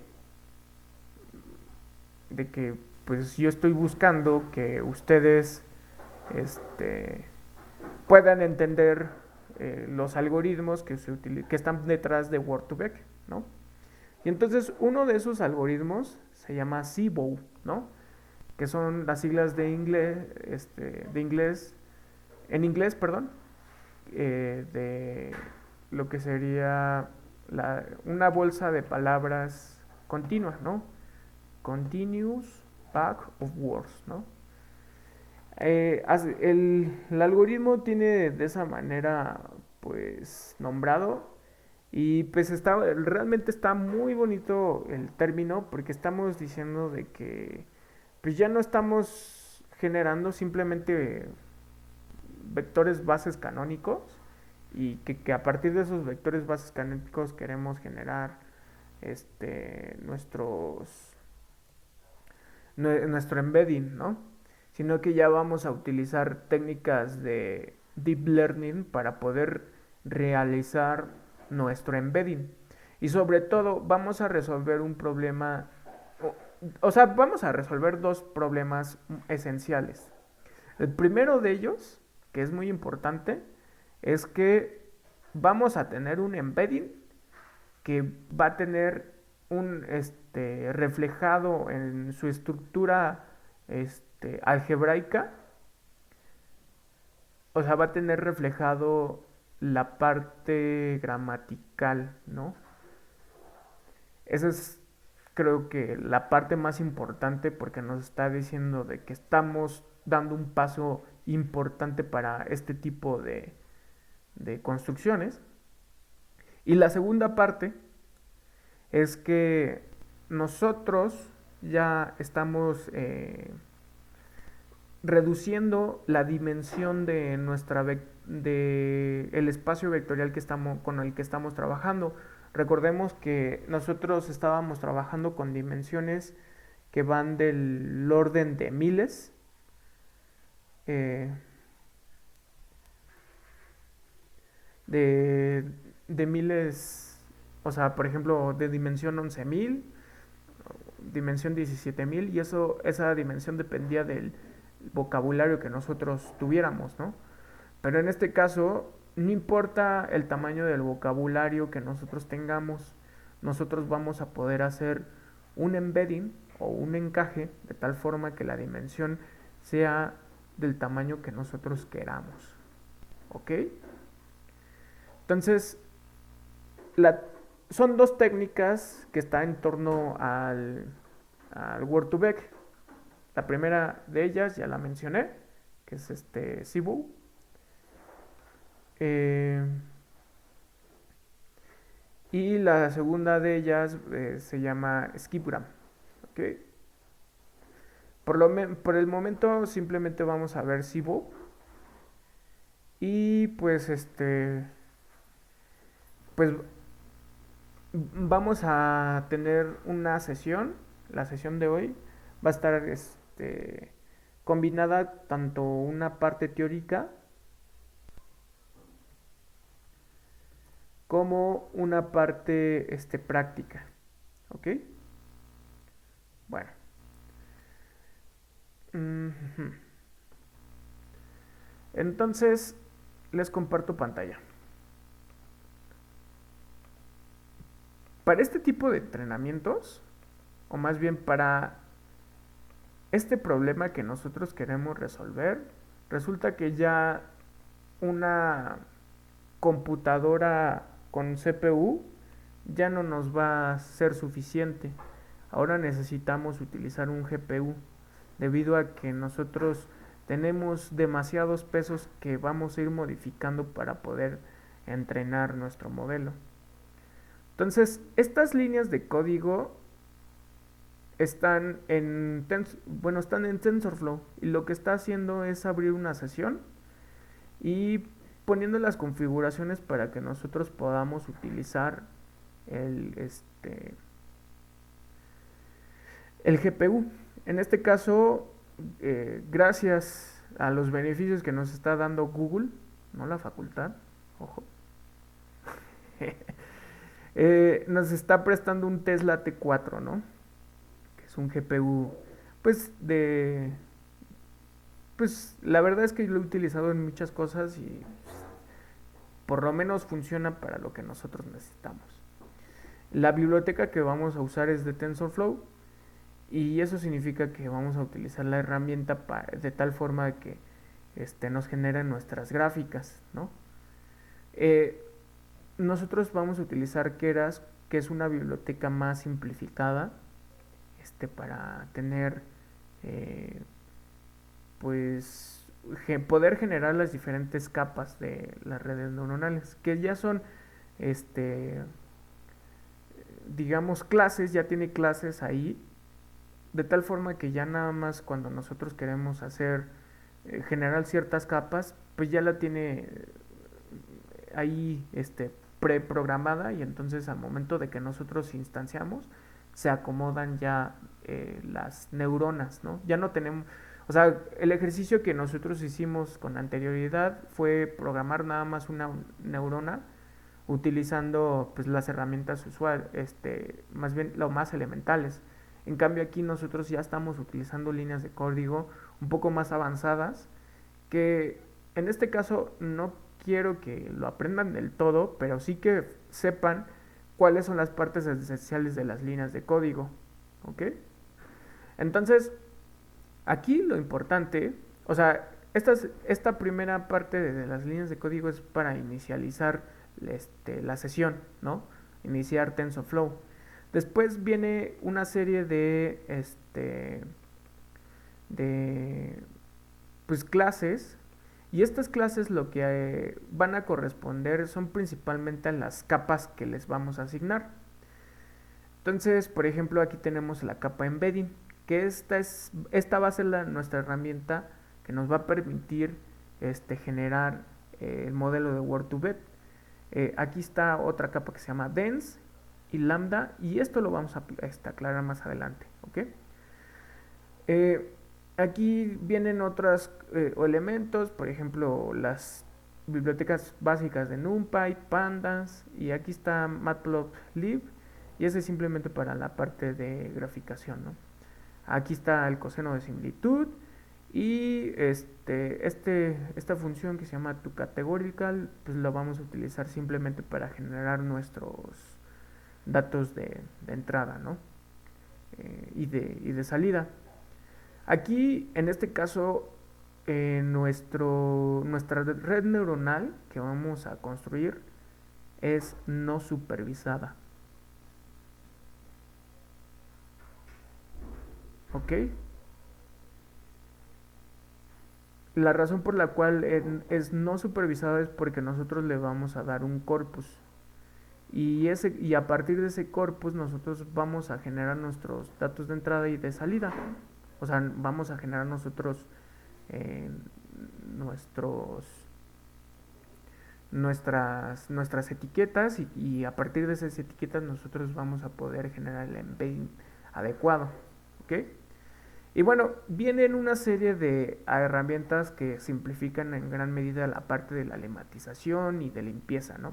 que pues yo estoy buscando que ustedes puedan entender los algoritmos que están detrás de Word2Vec, ¿no? Y entonces uno de esos algoritmos se llama CBOW, ¿no? Que son las siglas en inglés, perdón, de lo que sería una bolsa de palabras continua, ¿no? Continuous Pack of Words, ¿no? El algoritmo tiene de esa manera, pues, nombrado y pues realmente está muy bonito el término porque estamos diciendo de que pues ya no estamos generando simplemente vectores bases canónicos y que a partir de esos vectores bases canónicos queremos generar nuestro embedding, ¿no? Sino que ya vamos a utilizar técnicas de deep learning para poder realizar nuestro embedding. Y sobre todo vamos a resolver un problema, o sea, vamos a resolver dos problemas esenciales. El primero de ellos que es muy importante, es que vamos a tener un embedding que va a tener un reflejado en su estructura algebraica, o sea, va a tener reflejado la parte gramatical, ¿no? Esa es, creo que, la parte más importante porque nos está diciendo de que estamos dando un paso importante para este tipo de construcciones. Y la segunda parte es que nosotros ya estamos reduciendo la dimensión de de el espacio vectorial con el que estamos trabajando. Recordemos que nosotros estábamos trabajando con dimensiones que van del orden de miles, eh, de, de miles, o sea, por ejemplo, de dimensión 11.000, dimensión 17.000, y esa dimensión dependía del vocabulario que nosotros tuviéramos, ¿no? Pero en este caso, no importa el tamaño del vocabulario que nosotros tengamos, nosotros vamos a poder hacer un embedding o un encaje de tal forma que la dimensión sea del tamaño que nosotros queramos. ¿Ok? Entonces, son dos técnicas que están en torno al Word2Vec. La primera de ellas ya la mencioné, que es Cebu. Y la segunda de ellas se llama Skipgram. ¿Okay? Por el momento simplemente vamos a ver Cebu. Y pues pues vamos a tener una sesión. La sesión de hoy va a estar combinada tanto una parte teórica como una parte práctica. ¿Ok? Bueno. Entonces, les comparto pantalla. Para este tipo de entrenamientos, o más bien para este problema que nosotros queremos resolver, resulta que ya una computadora con CPU ya no nos va a ser suficiente. Ahora necesitamos utilizar un GPU, debido a que nosotros tenemos demasiados pesos que vamos a ir modificando para poder entrenar nuestro modelo. Entonces, estas líneas de código están en TensorFlow, y lo que está haciendo es abrir una sesión y poniendo las configuraciones para que nosotros podamos utilizar el GPU. En este caso, gracias a los beneficios que nos está dando Google, no la facultad, ojo, nos está prestando un Tesla T4, ¿no? Que es un GPU, pues la verdad es que yo lo he utilizado en muchas cosas y por lo menos funciona para lo que nosotros necesitamos. La biblioteca que vamos a usar es de TensorFlow, y eso significa que vamos a utilizar la herramienta de tal forma que nos generen nuestras gráficas, ¿no? Nosotros vamos a utilizar Keras, que es una biblioteca más simplificada, para tener pues poder generar las diferentes capas de las redes neuronales, que ya son digamos clases, ya tiene clases ahí, de tal forma que ya nada más cuando nosotros queremos hacer generar ciertas capas, pues ya la tiene ahí preprogramada, y entonces al momento de que nosotros instanciamos se acomodan ya las neuronas, ¿no? Ya no tenemos, o sea, el ejercicio que nosotros hicimos con anterioridad fue programar nada más una neurona utilizando pues las herramientas usuales, más bien lo más elementales. En cambio aquí nosotros ya estamos utilizando líneas de código un poco más avanzadas que en este caso no quiero que lo aprendan del todo, pero sí que sepan cuáles son las partes esenciales de las líneas de código. ¿Ok? Entonces, aquí lo importante, o sea, esta primera parte de las líneas de código es para inicializar la sesión, ¿no? Iniciar TensorFlow. Después viene una serie de pues clases, y estas clases lo que van a corresponder son principalmente a las capas que les vamos a asignar. Entonces, por ejemplo, aquí tenemos la capa embedding, que esta va a ser nuestra herramienta que nos va a permitir generar el modelo de Word2Vec. Aquí está otra capa que se llama dense y lambda, y esto lo vamos a aclarar más adelante. ¿Ok? Aquí vienen otros elementos, por ejemplo, las bibliotecas básicas de NumPy, Pandas, y aquí está Matplotlib, y ese es simplemente para la parte de graficación, ¿no? Aquí está el coseno de similitud, y esta función que se llama toCategorical, pues lo vamos a utilizar simplemente para generar nuestros datos de entrada, ¿no? Y de salida. Aquí, en este caso, nuestra red neuronal que vamos a construir es no supervisada. ¿Ok? La razón por la cual es no supervisada es porque nosotros le vamos a dar un corpus. Y a partir de ese corpus nosotros vamos a generar nuestros datos de entrada y de salida. O sea, vamos a generar nosotros nuestras etiquetas, y a partir de esas etiquetas nosotros vamos a poder generar el embedding adecuado. ¿Ok? Y bueno, vienen una serie de herramientas que simplifican en gran medida la parte de la lematización y de limpieza, ¿no?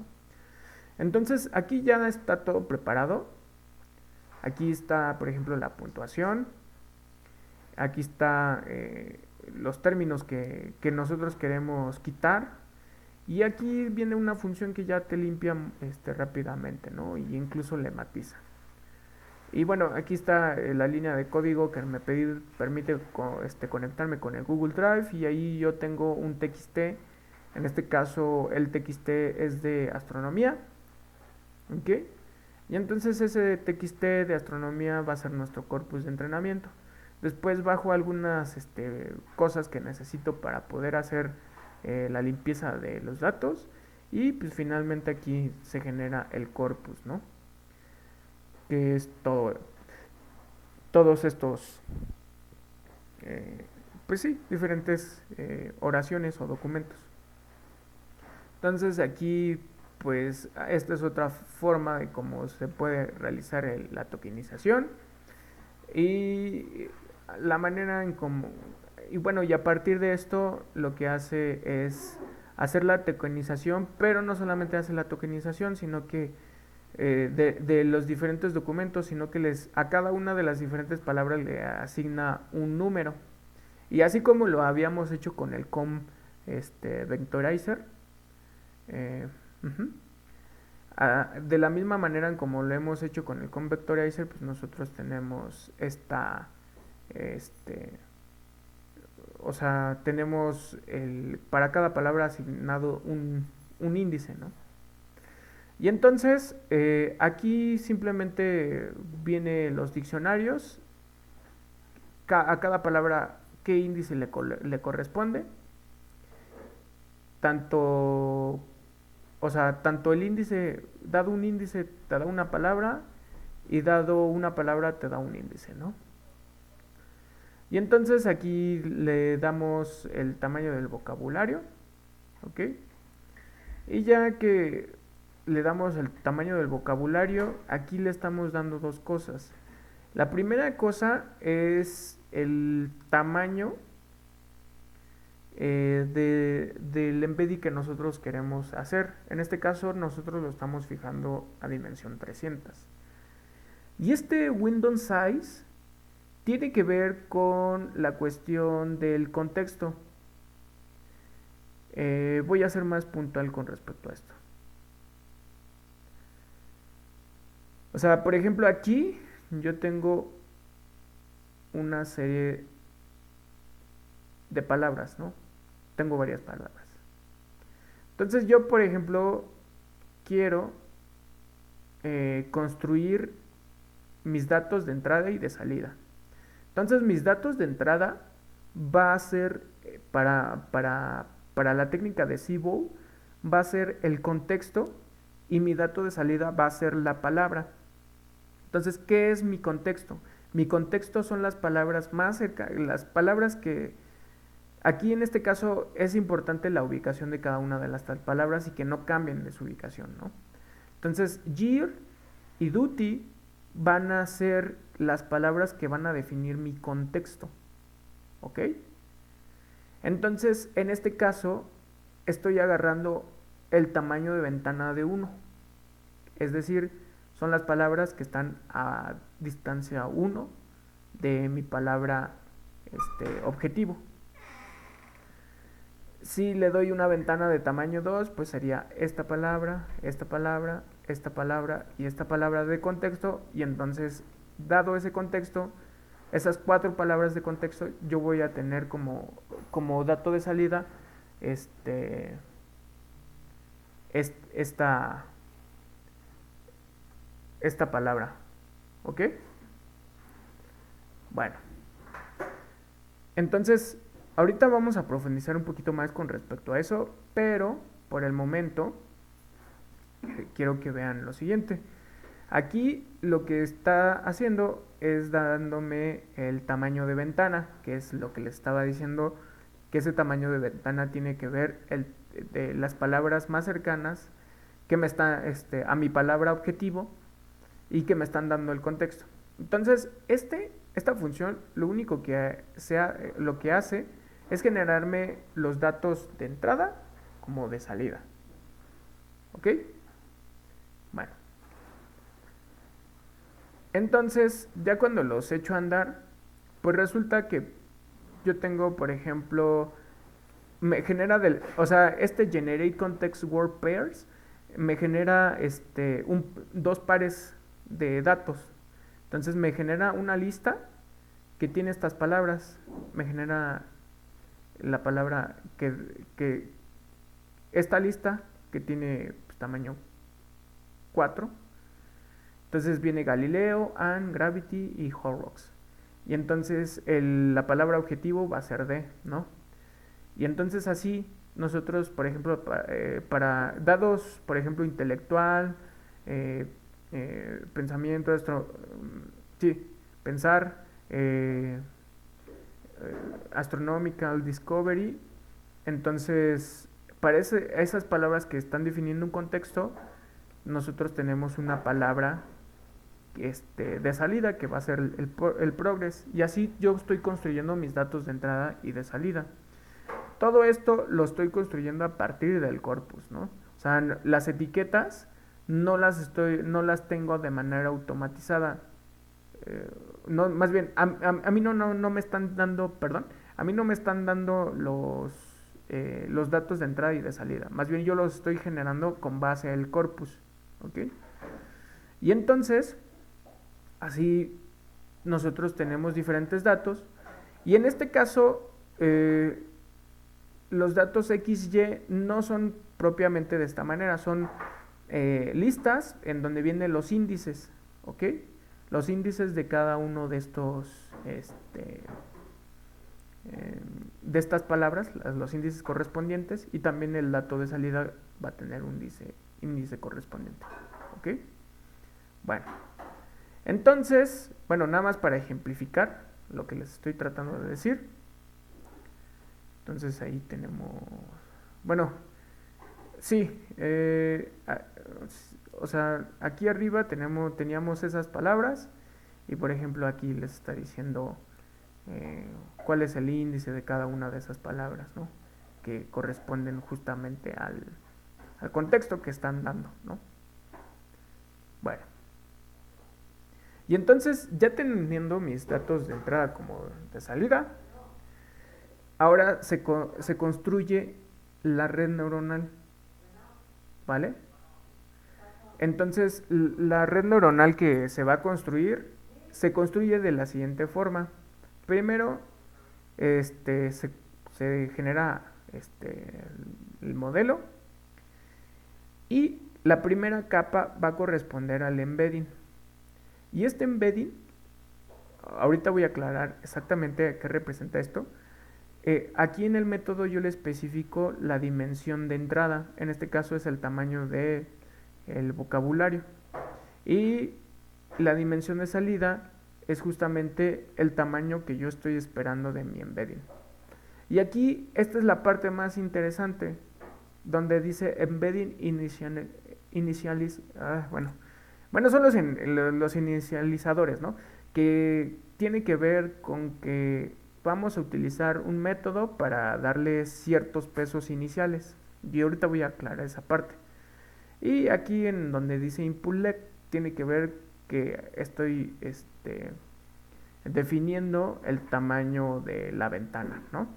Entonces aquí ya está todo preparado. Aquí está, por ejemplo, la puntuación. Aquí está los términos que nosotros queremos quitar. Y aquí viene una función que ya te limpia rápidamente, ¿no? Y incluso lematiza. Y bueno, aquí está la línea de código que me permite conectarme con el Google Drive, y ahí yo tengo un TXT. En este caso el TXT es de astronomía. ¿Ok? Y entonces ese TXT de astronomía va a ser nuestro corpus de entrenamiento. Después bajo algunas cosas que necesito para poder hacer la limpieza de los datos, y pues finalmente aquí se genera el corpus, ¿no? Que es todos estos pues sí, diferentes oraciones o documentos. Entonces aquí pues esta es otra forma de cómo se puede realizar la tokenización, y la manera en cómo, y bueno, y a partir de esto lo que hace es hacer la tokenización, pero no solamente hace la tokenización, sino que de los diferentes documentos, sino que a cada una de las diferentes palabras le asigna un número. Y así como lo habíamos hecho con el com vectorizer, de la misma manera en como lo hemos hecho con el com vectorizer, pues nosotros tenemos o sea, tenemos para cada palabra asignado un índice, ¿no? Y entonces aquí simplemente vienen los diccionarios, a cada palabra qué índice le corresponde, tanto el índice, dado un índice te da una palabra, y dado una palabra te da un índice, ¿no? Y entonces aquí le damos el tamaño del vocabulario, ¿ok? Y ya que le damos el tamaño del vocabulario, aquí le estamos dando dos cosas. La primera cosa es el tamaño del embedding que nosotros queremos hacer. En este caso nosotros lo estamos fijando a dimensión 300. Y este window size tiene que ver con la cuestión del contexto. voy a ser más puntual con respecto a esto. O sea, por ejemplo, aquí yo tengo una serie de palabras, ¿no? Tengo varias palabras. Entonces yo, por ejemplo, quiero construir mis datos de entrada y de salida. Entonces mis datos de entrada va a ser, para la técnica de Seabow, va a ser el contexto y mi dato de salida va a ser la palabra. Entonces, ¿qué es mi contexto? Mi contexto son las palabras más cercanas, las palabras que... Aquí en este caso es importante la ubicación de cada una de las palabras y que no cambien de su ubicación, ¿no? Entonces, year y duty van a ser las palabras que van a definir mi contexto, ¿ok? Entonces, en este caso, estoy agarrando el tamaño de ventana de 1. Es decir, son las palabras que están a distancia 1 de mi palabra objetivo. Si le doy una ventana de tamaño 2, pues sería esta palabra, esta palabra, esta palabra y esta palabra de contexto. Y entonces, dado ese contexto, esas 4 palabras de contexto, yo voy a tener como dato de salida esta palabra. ¿Ok? Bueno. Entonces, ahorita vamos a profundizar un poquito más con respecto a eso, pero por el momento quiero que vean lo siguiente. Aquí lo que está haciendo es dándome el tamaño de ventana, que es lo que les estaba diciendo, que ese tamaño de ventana tiene que ver de las palabras más cercanas que me está a mi palabra objetivo y que me están dando el contexto. Entonces, esta función lo único que lo que hace es generarme los datos de entrada como de salida. ¿Ok? Bueno. Entonces, ya cuando los echo a andar, pues resulta que yo tengo, por ejemplo, me genera este generate context word pairs me genera dos pares de datos. Entonces me genera una lista que tiene estas palabras. Me genera la palabra que esta lista que tiene pues, tamaño 4. Entonces viene Galileo, Ann, Gravity y Horrocks. Y entonces la palabra objetivo va a ser D, ¿no? Y entonces así nosotros, por ejemplo, para dados, por ejemplo, intelectual, pensamiento, pensar, astronomical, discovery, entonces para esas palabras que están definiendo un contexto, nosotros tenemos una palabra de salida que va a ser el progress, y así yo estoy construyendo mis datos de entrada y de salida. Todo esto lo estoy construyendo a partir del corpus, ¿no? O sea, las etiquetas no las tengo de manera automatizada. No, más bien, a mí no me están dando, perdón, a mí no me están dando los datos de entrada y de salida. Más bien yo los estoy generando con base al corpus, ¿ok? Y entonces, así nosotros tenemos diferentes datos, y en este caso los datos XY no son propiamente de esta manera, son listas en donde vienen los índices, ¿ok? Los índices de cada uno de estos de estas palabras, los índices correspondientes, y también el dato de salida va a tener un índice correspondiente, ¿ok? Bueno, entonces, nada más para ejemplificar lo que les estoy tratando de decir. Entonces ahí tenemos, sí, o sea, aquí arriba teníamos esas palabras, y por ejemplo aquí les está diciendo cuál es el índice de cada una de esas palabras, ¿no? Que corresponden justamente al contexto que están dando, ¿no? Bueno. Y entonces, ya teniendo mis datos de entrada como de salida, ahora se construye la red neuronal, ¿vale? Entonces, la red neuronal que se va a construir se construye de la siguiente forma. Primero, se genera el modelo y la primera capa va a corresponder al embedding. Y este embedding, ahorita voy a aclarar exactamente qué representa esto. Aquí en el método yo le especifico la dimensión de entrada, en este caso es el tamaño de el vocabulario, y la dimensión de salida es justamente el tamaño que yo estoy esperando de mi embedding. Y aquí esta es la parte más interesante, donde dice embedding bueno, son los inicializadores, ¿no? Que tiene que ver con que vamos a utilizar un método para darle ciertos pesos iniciales. Y ahorita voy a aclarar esa parte. Y aquí en donde dice input tiene que ver que estoy definiendo el tamaño de la ventana, ¿no?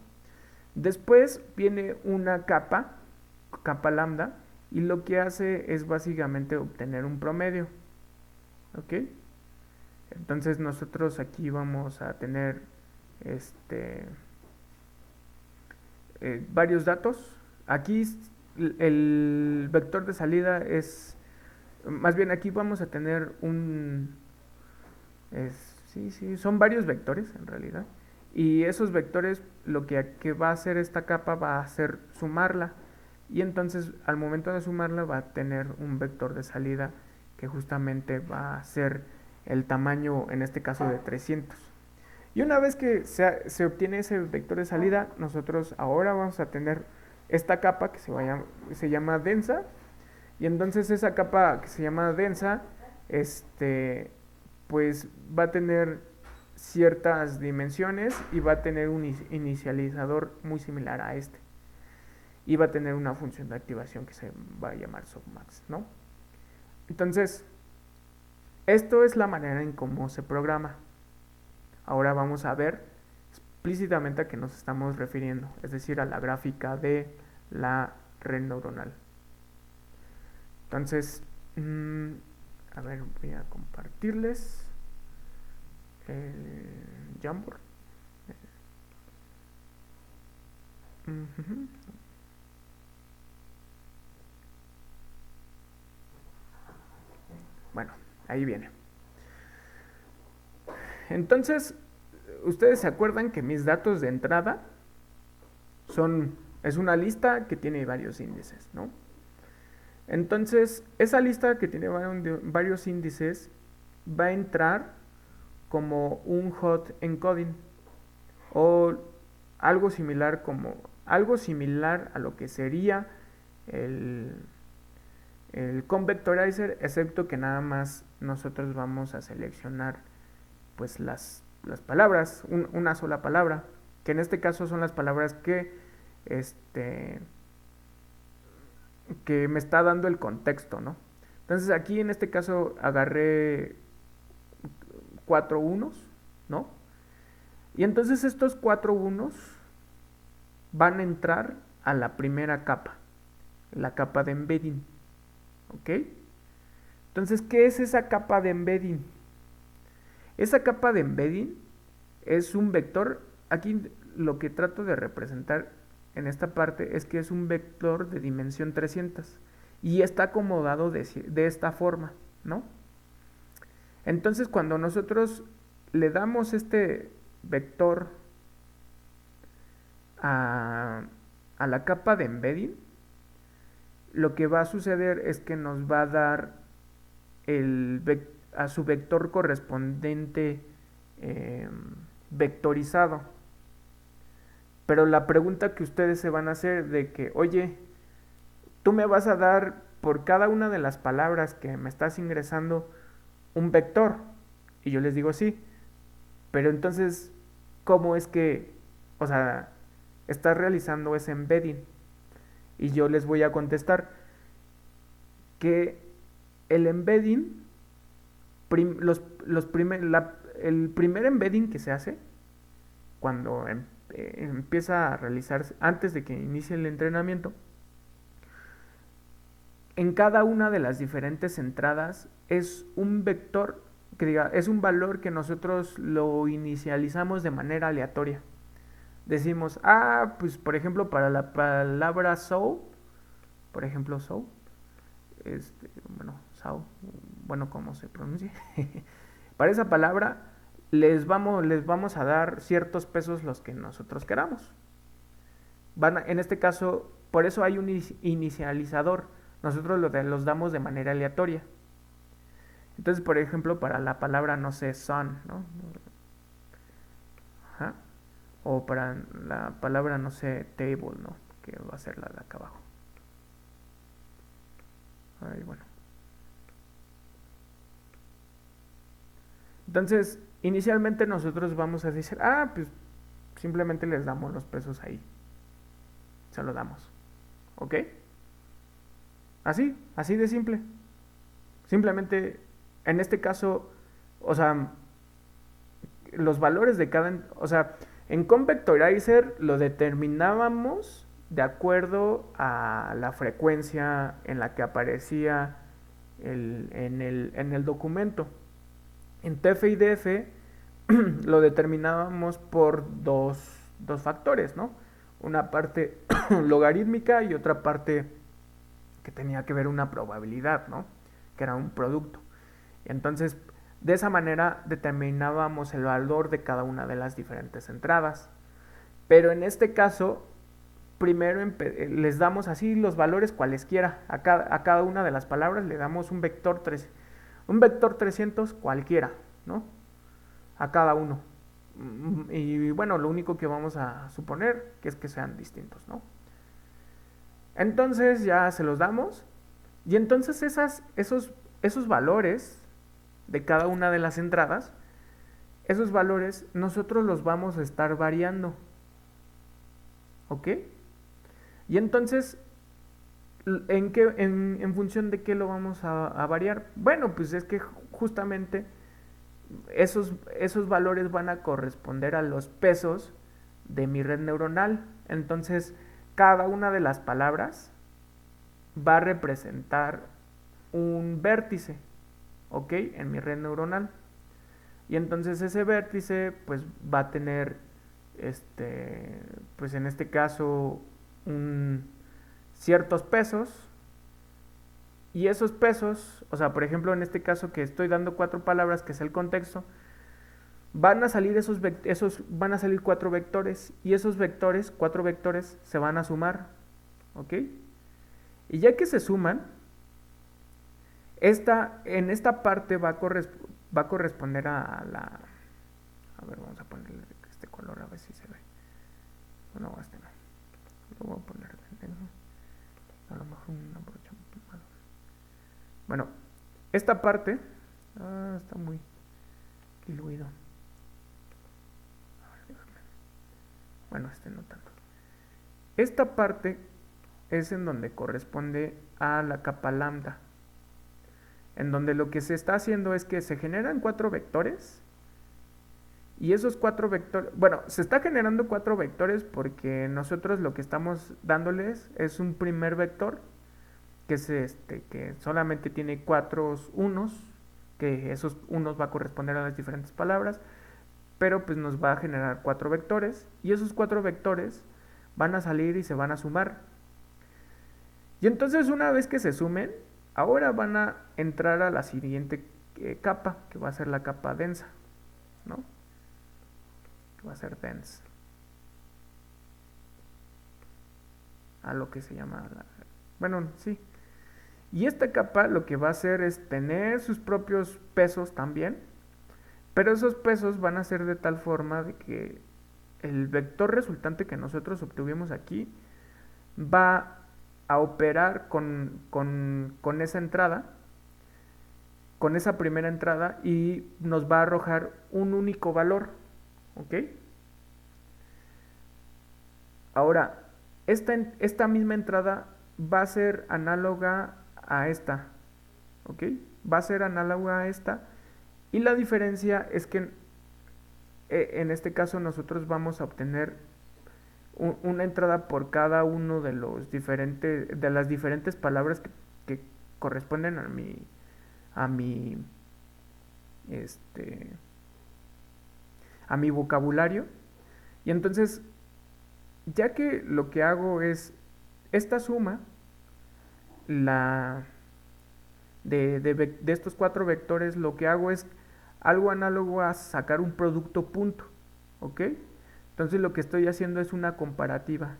Después viene una capa lambda, y lo que hace es básicamente obtener un promedio, ¿ok? Entonces nosotros aquí vamos a tener varios datos. Aquí el vector de salida es, más bien aquí vamos a tener son varios vectores en realidad. Y esos vectores lo que va a hacer esta capa va a ser sumarla. Y entonces al momento de sumarla va a tener un vector de salida que justamente va a ser el tamaño, en este caso, de 300. Y una vez que se obtiene ese vector de salida, nosotros ahora vamos a tener esta capa que se llama densa. Y entonces esa capa que se llama densa, pues va a tener ciertas dimensiones y va a tener un inicializador muy similar a este. Y va a tener una función de activación que se va a llamar softmax, ¿no? Entonces, esto es la manera en cómo se programa. Ahora vamos a ver explícitamente a qué nos estamos refiriendo, es decir, a la gráfica de la red neuronal. Entonces, a ver, voy a compartirles el Jamboard. Bueno, ahí viene. Entonces, ustedes se acuerdan que mis datos de entrada es una lista que tiene varios índices, ¿no? Entonces, esa lista que tiene varios índices va a entrar como un hot encoding o algo similar a lo que sería el convectorizer, excepto que nada más nosotros vamos a seleccionar pues las palabras, una sola palabra, que en este caso son las palabras que me está dando el contexto, ¿no? Entonces aquí en este caso agarré 4 unos, ¿no? Y entonces estos 4 unos van a entrar a la primera capa, la capa de embedding, ¿ok? Entonces, ¿qué es esa capa de embedding? Esa capa de embedding es un vector. Aquí lo que trato de representar en esta parte es que es un vector de dimensión 300 y está acomodado de esta forma, ¿no? Entonces, cuando nosotros le damos este vector a la capa de embedding, lo que va a suceder es que nos va a dar a su vector correspondiente vectorizado. Pero la pregunta que ustedes se van a hacer de que, oye, tú me vas a dar por cada una de las palabras que me estás ingresando un vector. Y yo les digo sí. Pero entonces, ¿cómo es que, o sea, estás realizando ese embedding? Y yo les voy a contestar que el embedding, el primer embedding que se hace cuando empieza a realizarse antes de que inicie el entrenamiento, en cada una de las diferentes entradas es un vector, que diga, es un valor que nosotros lo inicializamos de manera aleatoria. Decimos, pues por ejemplo, para la palabra soap, por ejemplo, soap, bueno, ¿cómo se pronuncia? Para esa palabra les vamos a dar ciertos pesos los que nosotros queramos. En este caso, por eso hay un inicializador. Nosotros los damos de manera aleatoria. Entonces, por ejemplo, para la palabra, no sé, sun, ¿no? Ajá. O para la palabra, no sé, table, ¿no? Que va a ser la de acá abajo. Ahí, bueno. Entonces, inicialmente nosotros vamos a decir, pues simplemente les damos los pesos ahí. Se lo damos. ¿Ok? Así de simple. Simplemente, en este caso, o sea, los valores de cada, o sea, en Convectorizer lo determinábamos de acuerdo a la frecuencia en la que aparecía en el documento. En TF-IDF lo determinábamos por dos factores, ¿no? Una parte logarítmica y otra parte que tenía que ver una probabilidad, ¿no? Que era un producto. Entonces, de esa manera determinábamos el valor de cada una de las diferentes entradas. Pero en este caso, primero les damos así los valores cualesquiera. A cada una de las palabras le damos un vector 300 cualquiera, ¿no? A cada uno. Y bueno, lo único que vamos a suponer que es que sean distintos, ¿no? Entonces ya se los damos. Y entonces esos valores de cada una de las entradas, esos valores nosotros los vamos a estar variando. ¿Ok? Y entonces, ¿en función de qué lo vamos a variar? Bueno, pues es que justamente esos valores van a corresponder a los pesos de mi red neuronal. Entonces, cada una de las palabras va a representar un vértice, ¿ok? En mi red neuronal. Y entonces ese vértice pues va a tener pues en este caso ciertos pesos, y esos pesos, o sea, por ejemplo, en este caso que estoy dando 4 palabras, que es el contexto, van a salir van a salir 4 vectores, y esos 4 vectores se van a sumar, ¿ok? Y ya que se suman, en esta parte va a corresponder a la... A ver, vamos a ponerle este color a ver si se ve. No, este no. Lo voy a poner de negro. A lo mejor una brocha más. Bueno, esta parte está muy diluido. A ver, déjame. Bueno, este no tanto. Esta parte es en donde corresponde a la capa lambda, en donde lo que se está haciendo es que se generan 4 vectores, y esos 4 vectores, bueno, se está generando 4 vectores porque nosotros lo que estamos dándoles es un primer vector, que es que solamente tiene 4 unos, que esos unos va a corresponder a las diferentes palabras, pero pues nos va a generar 4 vectores, y esos 4 vectores van a salir y se van a sumar. Y entonces una vez que se sumen, ahora van a entrar a la siguiente capa, que va a ser la capa densa, ¿no? Que va a ser dense. A lo que se llama bueno, sí. Y esta capa lo que va a hacer es tener sus propios pesos también, pero esos pesos van a ser de tal forma de que el vector resultante que nosotros obtuvimos aquí va a operar con esa entrada, con esa primera entrada, y nos va a arrojar un único valor, ¿ok? Ahora, esta misma entrada va a ser análoga a esta, ¿ok? Va a ser análoga a esta, y la diferencia es que en este caso nosotros vamos a obtener una entrada por cada uno de los diferentes, de las diferentes palabras que corresponden a mi, este, a mi vocabulario. Y entonces, ya que lo que hago es esta suma, la de estos cuatro vectores, lo que hago es algo análogo a sacar un producto punto, ¿ok? Entonces lo que estoy haciendo es una comparativa,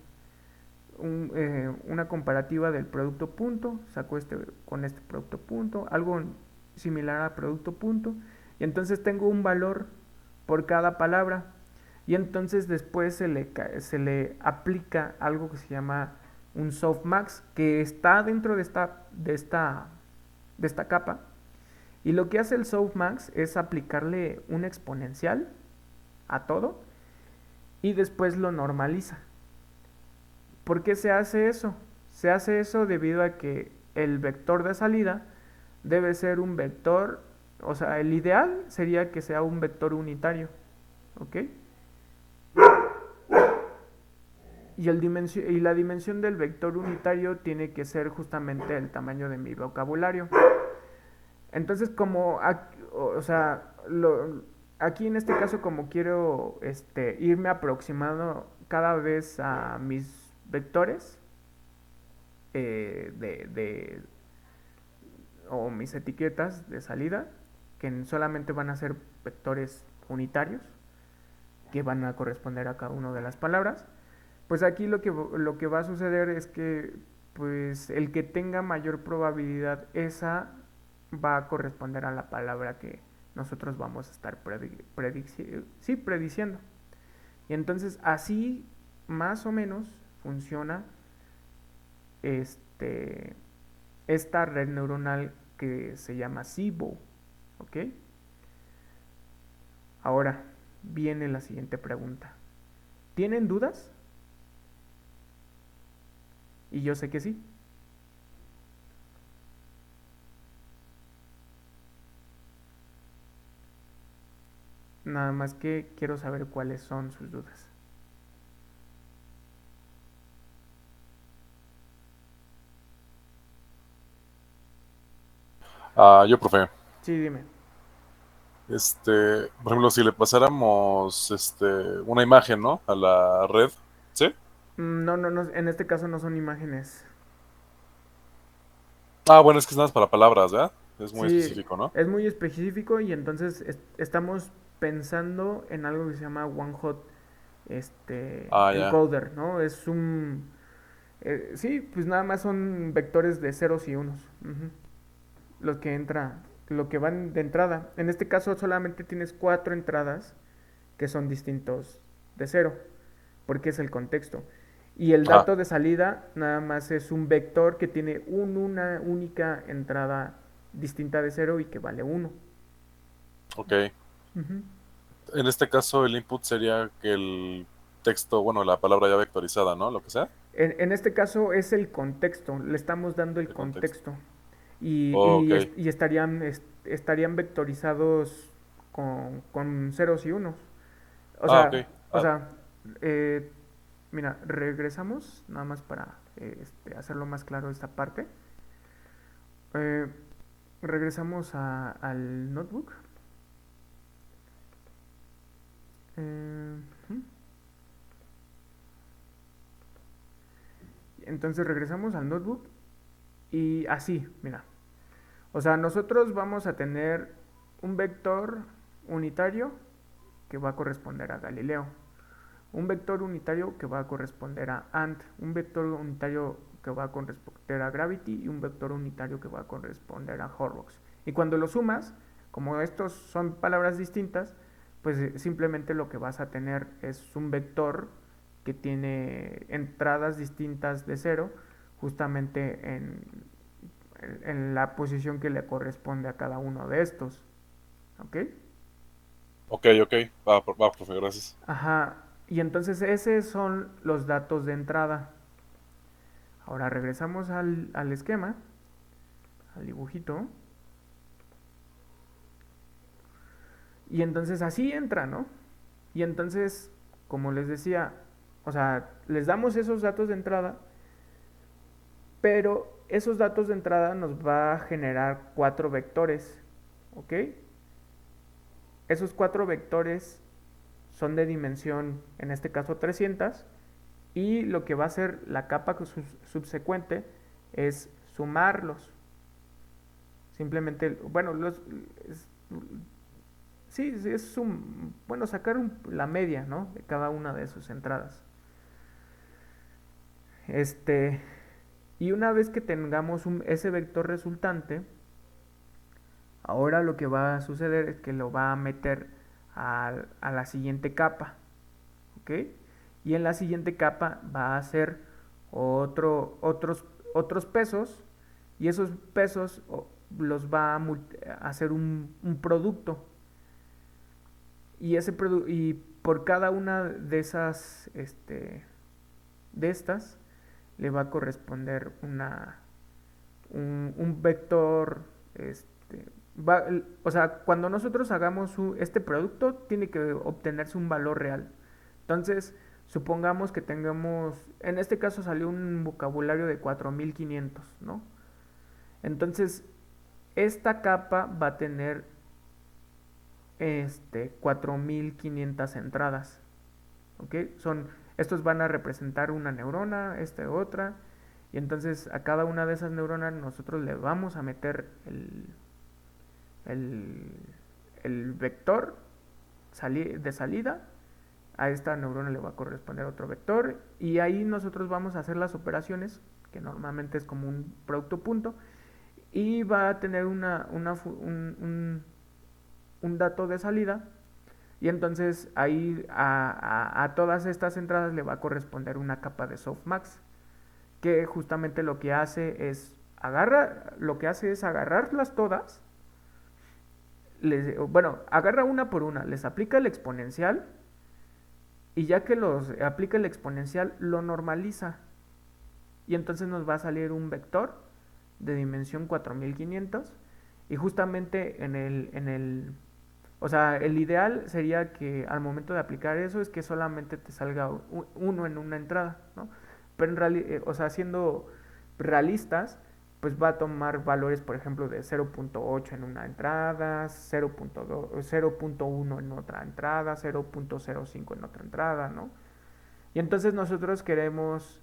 una comparativa del producto punto, saco este con este producto punto, algo similar a producto punto, y entonces tengo un valor por cada palabra, y entonces después se le aplica algo que se llama un softmax, que está dentro de esta capa, y lo que hace el softmax es aplicarle un exponencial a todo, y después lo normaliza. ¿Por qué se hace eso? Se hace eso debido a que el vector de salida debe ser un vector, o sea, el ideal sería que sea un vector unitario, ¿ok? Y la dimensión del vector unitario tiene que ser justamente el tamaño de mi vocabulario. Entonces, como, o sea, aquí en este caso, como quiero irme aproximando cada vez a mis vectores, de o mis etiquetas de salida, que solamente van a ser vectores unitarios, que van a corresponder a cada una de las palabras, pues aquí lo que va a suceder es que pues el que tenga mayor probabilidad, esa va a corresponder a la palabra que nosotros vamos a estar prediciendo. Y entonces así más o menos funciona esta red neuronal que se llama SIBO, ¿ok? Ahora viene la siguiente pregunta. ¿Tienen dudas? Y yo sé que sí. Nada más que quiero saber cuáles son sus dudas. Yo, profe. Sí, dime. Por ejemplo, si le pasáramos una imagen, ¿no? A la red, ¿sí? No, no, no, en este caso no son imágenes. Bueno, es que es nada más para palabras, ¿verdad? Es muy Sí, específico, ¿no? es muy específico y entonces estamos pensando en algo que se llama One Hot Ya. encoder, ¿no? Es un... sí, pues nada más son vectores de ceros y unos. Ujú. Lo que entra, lo que van de entrada. En este caso solamente tienes cuatro entradas que son distintos de cero, porque es el contexto. Y el Ajá, dato de salida nada más es un vector que tiene una única entrada distinta de cero y que vale uno. ok. Ujú. En este caso, el input sería que el texto, bueno, la palabra ya vectorizada, ¿no? Lo que sea, En este caso es el contexto, le estamos dando el el contexto. contexto. Oh, ok. Y estarían vectorizados con ceros y unos. O Ok. sea, o sea, eh, mira, regresamos, nada más para hacerlo más claro esta parte. Eh, regresamos al notebook. Eh, entonces regresamos al notebook y así, mira. O sea, nosotros vamos a tener un vector unitario que va a corresponder a Galileo, un vector unitario que va a corresponder a Ant, un vector unitario que va a corresponder a Gravity y un vector unitario que va a corresponder a Horrocks. Y cuando lo sumas, como estos son palabras distintas, pues simplemente lo que vas a tener es un vector que tiene entradas distintas de cero, justamente en la posición que le corresponde a cada uno de estos. ¿Ok? Ok, ok. Va, profe, gracias. Ajá. Y entonces esos son los datos de entrada. Ahora regresamos al esquema, al dibujito. Y entonces así entra, ¿no? Y entonces, como les decía, o sea, les damos esos datos de entrada, pero esos datos de entrada nos va a generar 4 vectores, ¿ok? Esos 4 vectores son de dimensión, en este caso 300, y lo que va a hacer la capa subsecuente es sumarlos. Simplemente, bueno, sí, es bueno, sacar la media, ¿no? De cada una de sus entradas. Y una vez que tengamos ese vector resultante, ahora lo que va a suceder es que lo va a meter a la siguiente capa, ¿ok? Y en la siguiente capa va a hacer otros pesos, y esos pesos los va a hacer un producto. Y por cada una de esas, de estas, le va a corresponder un vector, o sea, cuando nosotros hagamos este producto, tiene que obtenerse un valor real. Entonces, supongamos que tengamos, en este caso salió un vocabulario de 4500, ¿no? Entonces, esta capa va a tener 4500 entradas, ¿ok? Estos van a representar una neurona, otra, y entonces a cada una de esas neuronas nosotros le vamos a meter el vector de salida. A esta neurona le va a corresponder otro vector, y ahí nosotros vamos a hacer las operaciones, que normalmente es como un producto punto, y va a tener un dato de salida, y entonces ahí a todas estas entradas le va a corresponder una capa de softmax, que justamente lo que hace es agarrarlas todas, bueno, agarra una por una, les aplica el exponencial, y ya que los aplica el exponencial, lo normaliza, y entonces nos va a salir un vector de dimensión 4500, y justamente o sea, el ideal sería que al momento de aplicar eso es que solamente te salga uno en una entrada, ¿no? Pero en realidad, o sea, siendo realistas, pues va a tomar valores, por ejemplo, de 0.8 en una entrada, 0.1 en otra entrada, 0.05 en otra entrada, ¿no? Y entonces nosotros queremos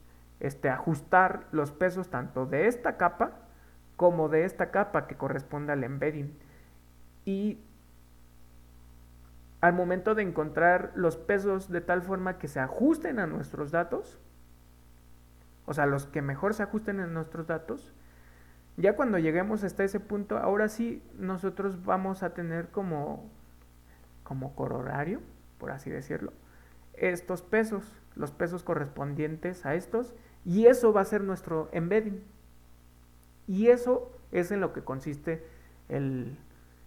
ajustar los pesos tanto de esta capa como de esta capa que corresponde al embedding. Y al momento de encontrar los pesos de tal forma que se ajusten a nuestros datos, o sea, los que mejor se ajusten a nuestros datos, ya cuando lleguemos hasta ese punto, ahora sí nosotros vamos a tener como corolario, por así decirlo, estos pesos, los pesos correspondientes a estos, y eso va a ser nuestro embedding. Y eso es en lo que consiste el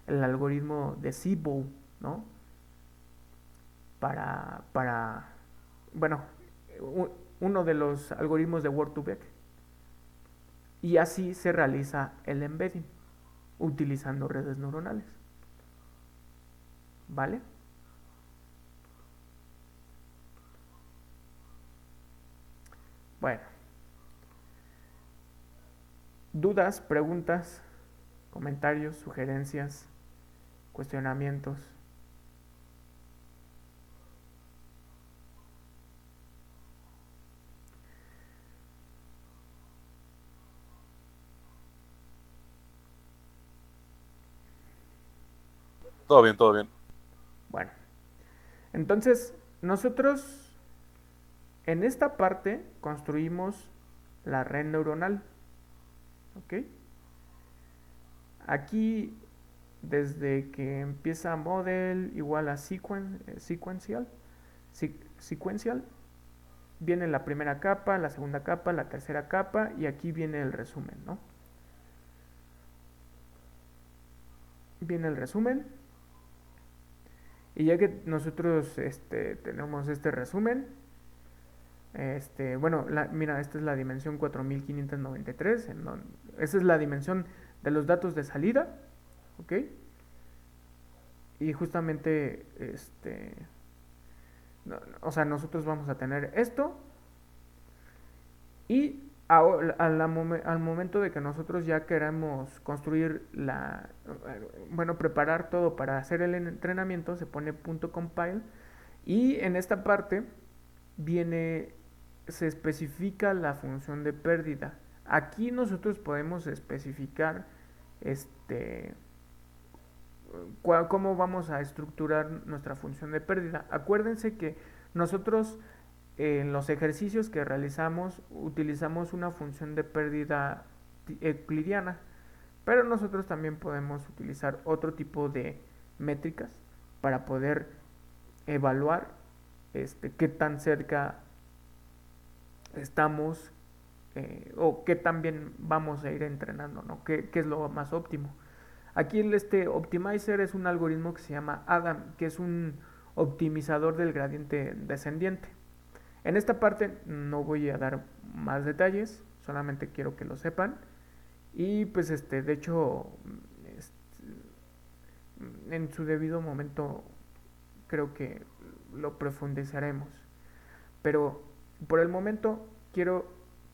algoritmo de Seabow, ¿no? Bueno, uno de los algoritmos de Word2Vec. Y así se realiza el embedding, utilizando redes neuronales. ¿Vale? Bueno. ¿Dudas, preguntas, comentarios, sugerencias, cuestionamientos? Todo bien, todo bien. Bueno, entonces nosotros en esta parte construimos la red neuronal, ¿ok? Aquí, desde que empieza model igual a sequential, viene la primera capa, la segunda capa, la tercera capa, y aquí viene el resumen, ¿no? Viene el resumen, y ya que nosotros tenemos este resumen, bueno, mira, esta es la dimensión 4593, esa es la dimensión de los datos de salida, ¿ok? Y justamente, O sea, nosotros vamos a tener esto y al momento de que nosotros ya queramos construir bueno, preparar todo para hacer el entrenamiento, se pone .compile y en esta parte viene, se especifica la función de pérdida. Aquí nosotros podemos especificar cómo vamos a estructurar nuestra función de pérdida. Acuérdense que nosotros en los ejercicios que realizamos utilizamos una función de pérdida euclidiana, pero nosotros también podemos utilizar otro tipo de métricas para poder evaluar qué tan cerca estamos o qué tan bien vamos a ir entrenando, ¿no? ¿Qué es lo más óptimo? Aquí Optimizer es un algoritmo que se llama ADAM, que es un optimizador del gradiente descendiente. En esta parte no voy a dar más detalles, solamente quiero que lo sepan. Y pues de hecho, en su debido momento creo que lo profundizaremos. Pero por el momento quiero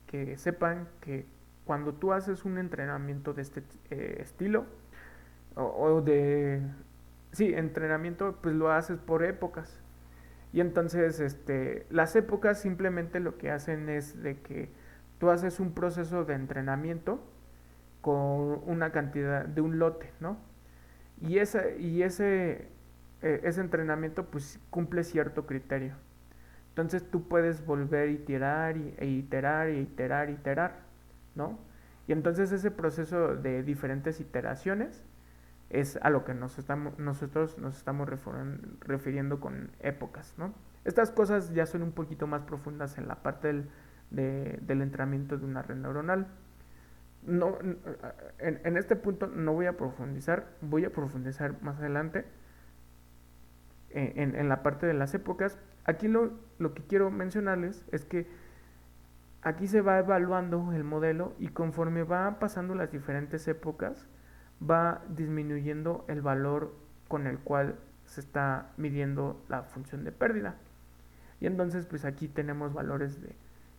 que sepan que cuando tú haces un entrenamiento de este estilo, o de... Sí, entrenamiento, pues lo haces por épocas. Y entonces, las épocas simplemente lo que hacen es de que tú haces un proceso de entrenamiento con una cantidad de un lote, ¿no? Ese entrenamiento pues cumple cierto criterio. Entonces tú puedes volver a iterar e iterar e iterar, iterar, ¿no? Y entonces ese proceso de diferentes iteraciones es a lo que nosotros nos estamos refiriendo con épocas, ¿no? Estas cosas ya son un poquito más profundas en la parte del entrenamiento de una red neuronal. No, en este punto no voy a profundizar más adelante en la parte de las épocas. Aquí lo que quiero mencionarles es que aquí se va evaluando el modelo y conforme va pasando las diferentes épocas, va disminuyendo el valor con el cual se está midiendo la función de pérdida. Y entonces pues aquí tenemos valores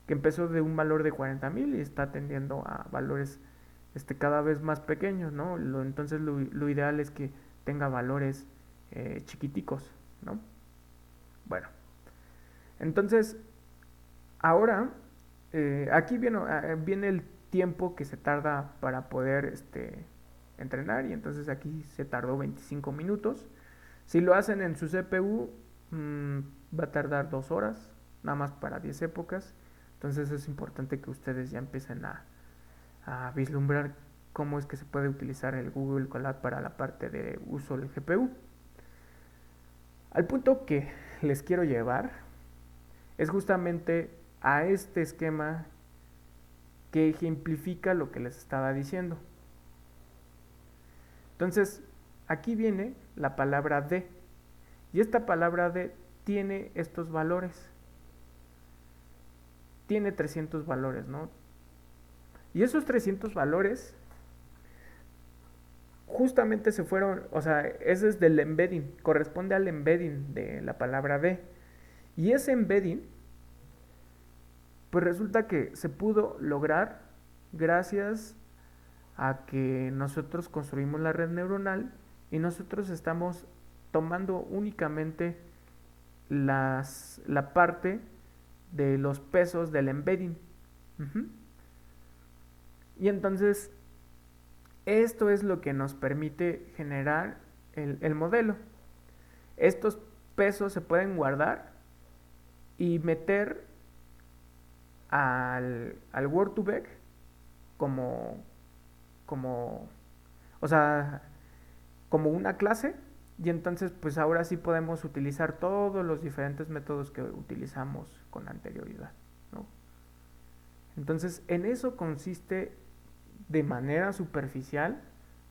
que empezó de un valor de 40.000 y está tendiendo a valores cada vez más pequeños, ¿no? Entonces lo ideal es que tenga valores chiquiticos, ¿no? Bueno, entonces ahora aquí viene el tiempo que se tarda para poder entrenar y entonces aquí se tardó 25 minutos. Si lo hacen en su CPU va a tardar 2 horas, nada más para 10 épocas. Entonces es importante que ustedes ya empiecen a vislumbrar cómo es que se puede utilizar el Google Colab para la parte de uso del GPU. Al punto que les quiero llevar es justamente a este esquema que ejemplifica lo que les estaba diciendo. Entonces, aquí viene la palabra D. Y esta palabra D tiene estos valores. Tiene 300 valores, ¿no? Y esos 300 valores justamente se fueron, o sea, ese es del embedding, corresponde al embedding de la palabra D. Y ese embedding, pues resulta que se pudo lograr gracias a que nosotros construimos la red neuronal y nosotros estamos tomando únicamente la parte de los pesos del embedding. Y entonces esto es lo que nos permite generar el modelo. Estos pesos se pueden guardar y meter al Word2Vec o sea, como una clase. Y entonces pues ahora sí podemos utilizar todos los diferentes métodos que utilizamos con anterioridad, ¿no? Entonces en eso consiste de manera superficial,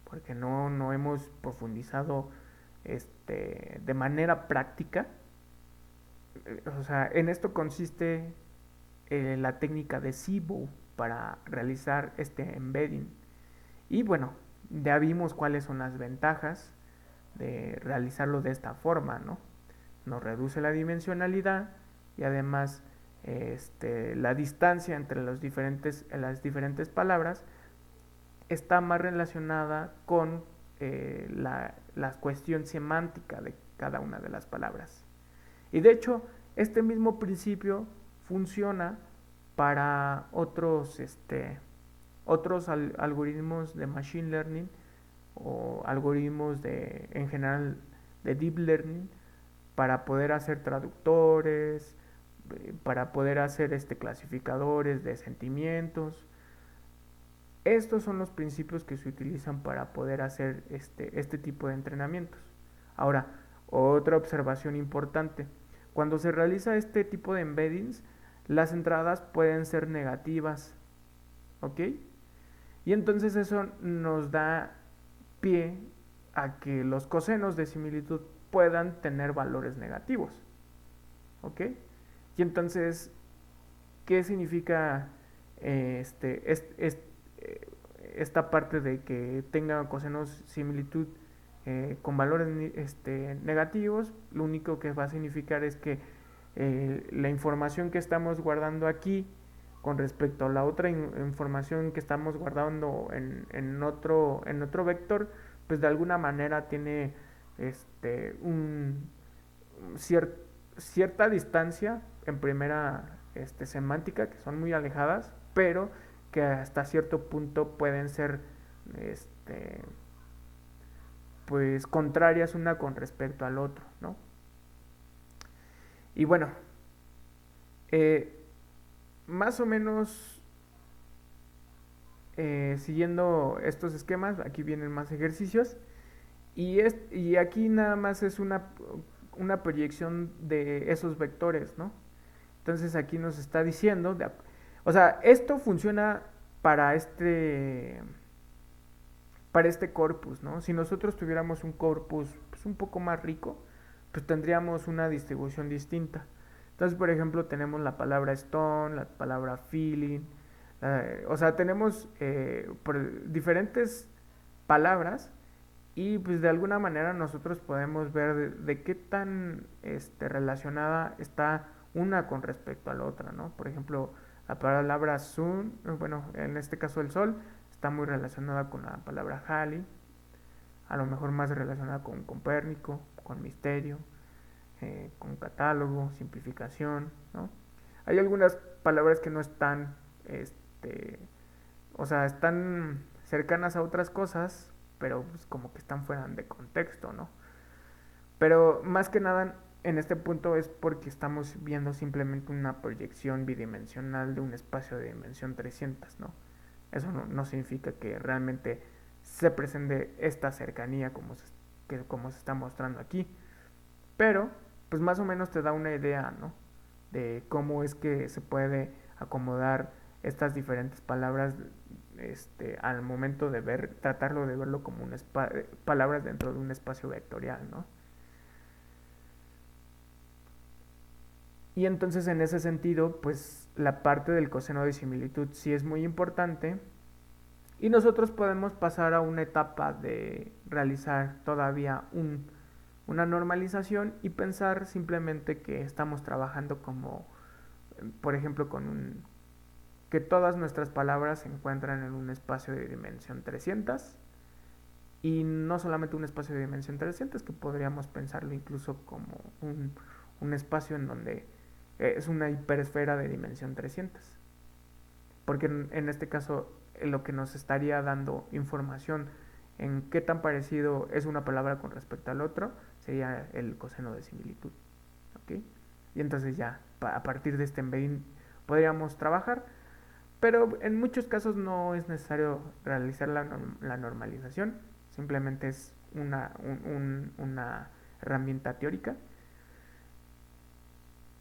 porque no hemos profundizado de manera práctica. O sea, en esto consiste la técnica de SIBO para realizar este embedding. Y bueno, ya vimos cuáles son las ventajas de realizarlo de esta forma, ¿no? nos reduce la dimensionalidad y además la distancia entre las diferentes palabras está más relacionada con la cuestión semántica de cada una de las palabras. Y de hecho, este mismo principio funciona para otros algoritmos de machine learning o algoritmos en general de deep learning para poder hacer traductores, para poder hacer clasificadores de sentimientos. Estos son los principios que se utilizan para poder hacer este tipo de entrenamientos. Ahora, otra observación importante. Cuando se realiza este tipo de embeddings, las entradas pueden ser negativas, ¿ok? Y entonces eso nos da pie a que los cosenos de similitud puedan tener valores negativos, ¿ok? Y entonces, ¿qué significa esta parte de que tenga cosenos similitud con valores negativos? Lo único que va a significar es que la información que estamos guardando aquí con respecto a la otra información que estamos guardando en otro vector, pues de alguna manera tiene cierta distancia en primera semántica, que son muy alejadas, pero que hasta cierto punto pueden ser pues contrarias una con respecto al otro, ¿no? Y bueno, más o menos siguiendo estos esquemas, aquí vienen más ejercicios y aquí nada más es una proyección de esos vectores, ¿no? Entonces aquí nos está diciendo, o sea, esto funciona para corpus, ¿no? Si nosotros tuviéramos un corpus pues, un poco más rico, pues tendríamos una distribución distinta. Entonces, por ejemplo, tenemos la palabra stone, la palabra feeling, o sea, tenemos diferentes palabras y pues de alguna manera nosotros podemos ver de qué tan relacionada está una con respecto a la otra, ¿no? Por ejemplo, la palabra sun, bueno, en este caso el sol, está muy relacionada con la palabra Halley, a lo mejor más relacionada con Copérnico, con misterio, con catálogo, simplificación, ¿no? Hay algunas palabras que no están, o sea, están cercanas a otras cosas, pero pues como que están fuera de contexto, ¿no? Pero más que nada en este punto es porque estamos viendo simplemente una proyección bidimensional de un espacio de dimensión 300, ¿no? Eso no significa que realmente se presente esta cercanía como se está mostrando aquí. Pero, pues más o menos te da una idea, ¿no? De cómo es que se puede acomodar estas diferentes palabras al momento de tratarlo de verlo como palabras dentro de un espacio vectorial, ¿no? Y entonces en ese sentido, pues la parte del coseno de similitud sí es muy importante y nosotros podemos pasar a una etapa de realizar todavía una normalización y pensar simplemente que estamos trabajando como, por ejemplo, que todas nuestras palabras se encuentran en un espacio de dimensión 300 y no solamente un espacio de dimensión 300, que podríamos pensarlo incluso como un espacio en donde es una hiperesfera de dimensión 300, porque en este caso lo que nos estaría dando información en qué tan parecido es una palabra con respecto al otro sería el coseno de similitud, ¿ok? Y entonces ya a partir de este embedding podríamos trabajar, pero en muchos casos no es necesario realizar la normalización, simplemente es una herramienta teórica.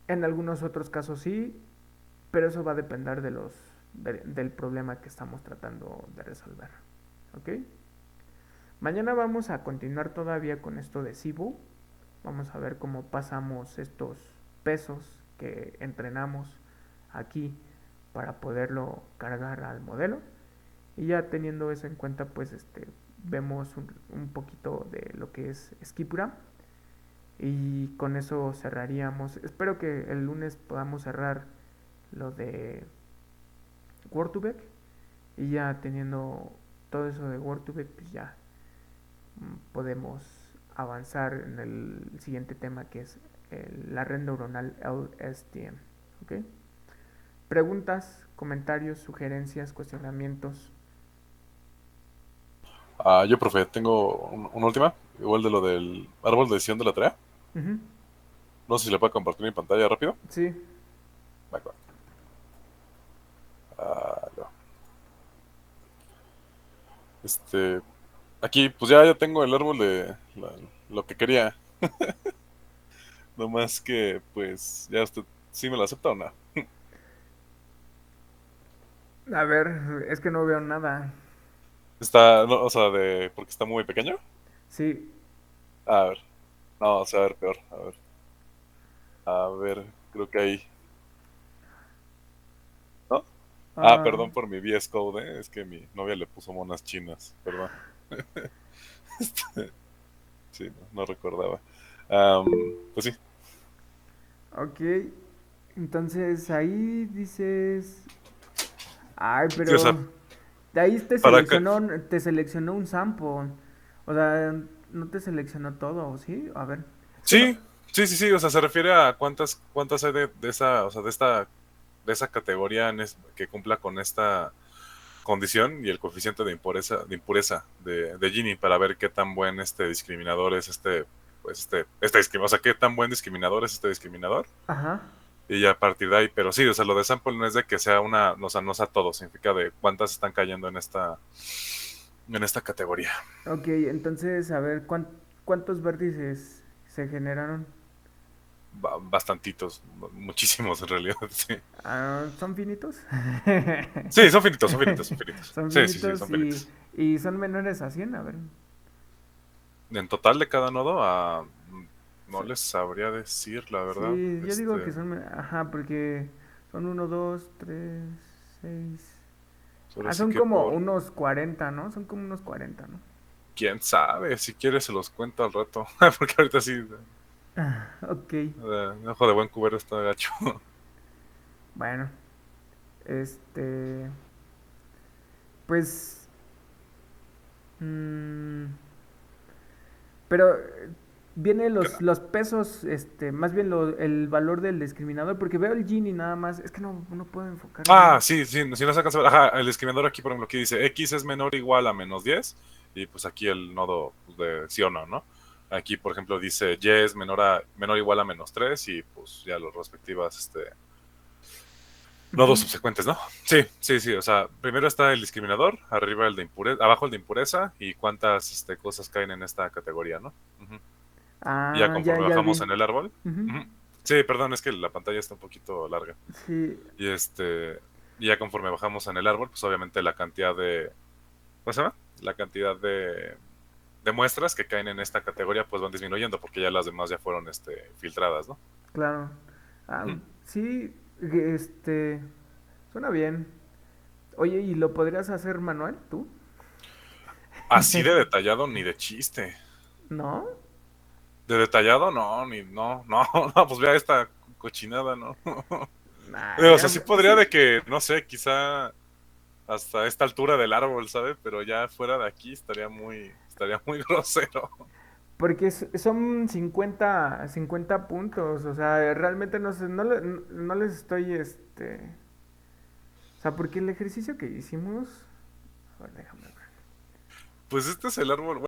En algunos otros casos sí, pero eso va a depender del problema que estamos tratando de resolver, ¿ok? Mañana vamos a continuar todavía con esto de Sibu. Vamos a ver cómo pasamos estos pesos que entrenamos aquí para poderlo cargar al modelo. Y ya teniendo eso en cuenta, pues vemos un poquito de lo que es Skipura. Y con eso cerraríamos. Espero que el lunes podamos cerrar lo de Word2Vec. Y ya teniendo todo eso de Word2Vec, pues ya podemos avanzar en el siguiente tema que es la red neuronal LSTM. ¿Ok? Preguntas, comentarios, sugerencias, cuestionamientos. Yo, profe, tengo una última, igual de lo del árbol de decisión de la tarea. Ujú. No sé si le puedo compartir mi pantalla rápido. Sí. Va, va. No. Este, aquí, pues ya tengo el árbol de lo que quería. No más que, pues, ya usted sí me lo acepta o no. A ver, es que no veo nada. Está, no, o sea, porque está muy pequeño. Sí. A ver, no, o sea, a ver, peor. A ver, creo que ahí. ¿No? Ah, Perdón por mi VS Code, ¿eh? Es que mi novia le puso monas chinas, perdón. Sí, no recordaba. Am, pues sí, ok. Entonces ahí dices. Ay, sí, o sea, pero de ahí para que... te seleccionó un sample. O sea, no te seleccionó todo, ¿sí? A ver. Es que no. Sí, sí, o sea, se refiere a cuántas hay de esa, o sea, de esa categoría que cumpla con esta condición y el coeficiente de impureza de Gini para ver qué tan buen discriminador es o sea, qué tan buen discriminador es este discriminador. Ajá. Y ya a partir de ahí, pero sí, o sea, lo de sample no es de que sea o sea, no sea todo, significa de cuántas están cayendo en esta categoría. Ok, entonces, a ver, ¿cuántos vértices se generaron? Bastantitos, muchísimos en realidad, sí. Ah, ¿son finitos? Sí, son finitos, son finitos, son finitos. Son Sí, son finitos finitos. y son menores a 100, a ver. En total de cada nodo, no So- les sabría decir, la verdad. sí, yo digo que son... Ajá, porque son uno, 2, 3, 6... Ahora Ah, sí son que como unos 40, ¿no? Son como unos 40, ¿no? quién sabe, si quieres se los cuento al rato, porque ahorita sí, Ok, ojo de buen cubero está gacho. bueno, este... Pues... mm, pero viene los pesos, más bien el valor del discriminador, porque veo el Gini nada más, es que no puedo enfocar bien. Sí, si no sacas, ajá, el discriminador aquí, por ejemplo, aquí dice X es menor o igual a -10, y pues aquí el nodo pues, de sí o no, ¿no? Aquí, por ejemplo, dice Y es menor o igual a -3, y pues ya los respectivas, nodos Ujú. subsecuentes, ¿no? Sí, o sea, primero está el discriminador, arriba el de impureza, abajo el de impureza, y cuántas cosas caen en esta categoría, ¿no? Ujú. Y ya Ah, conforme ya bajamos vi. en el árbol. Ujú. Ujú. Sí, perdón, es que la pantalla está un poquito larga. Sí, Y y ya conforme bajamos en el árbol, pues obviamente la cantidad de, ¿cómo se llama? La cantidad de muestras que caen en esta categoría pues van disminuyendo porque ya las demás ya fueron filtradas, ¿no? claro. Ah, Ujú. sí, suena bien. Oye, ¿y lo podrías hacer manual tú? Así de detallado ni de chiste. ¿No? De detallado, no, no, no, pues vea esta cochinada, ¿no? Nah, O ya, sea, sí podría sí, de que, no sé, quizá hasta esta altura del árbol, ¿sabe? Pero ya fuera de aquí estaría muy grosero. porque son 50 puntos, o sea, realmente no sé, no les estoy, o sea, porque el ejercicio que hicimos, a ver, déjame ver. Pues este es el árbol,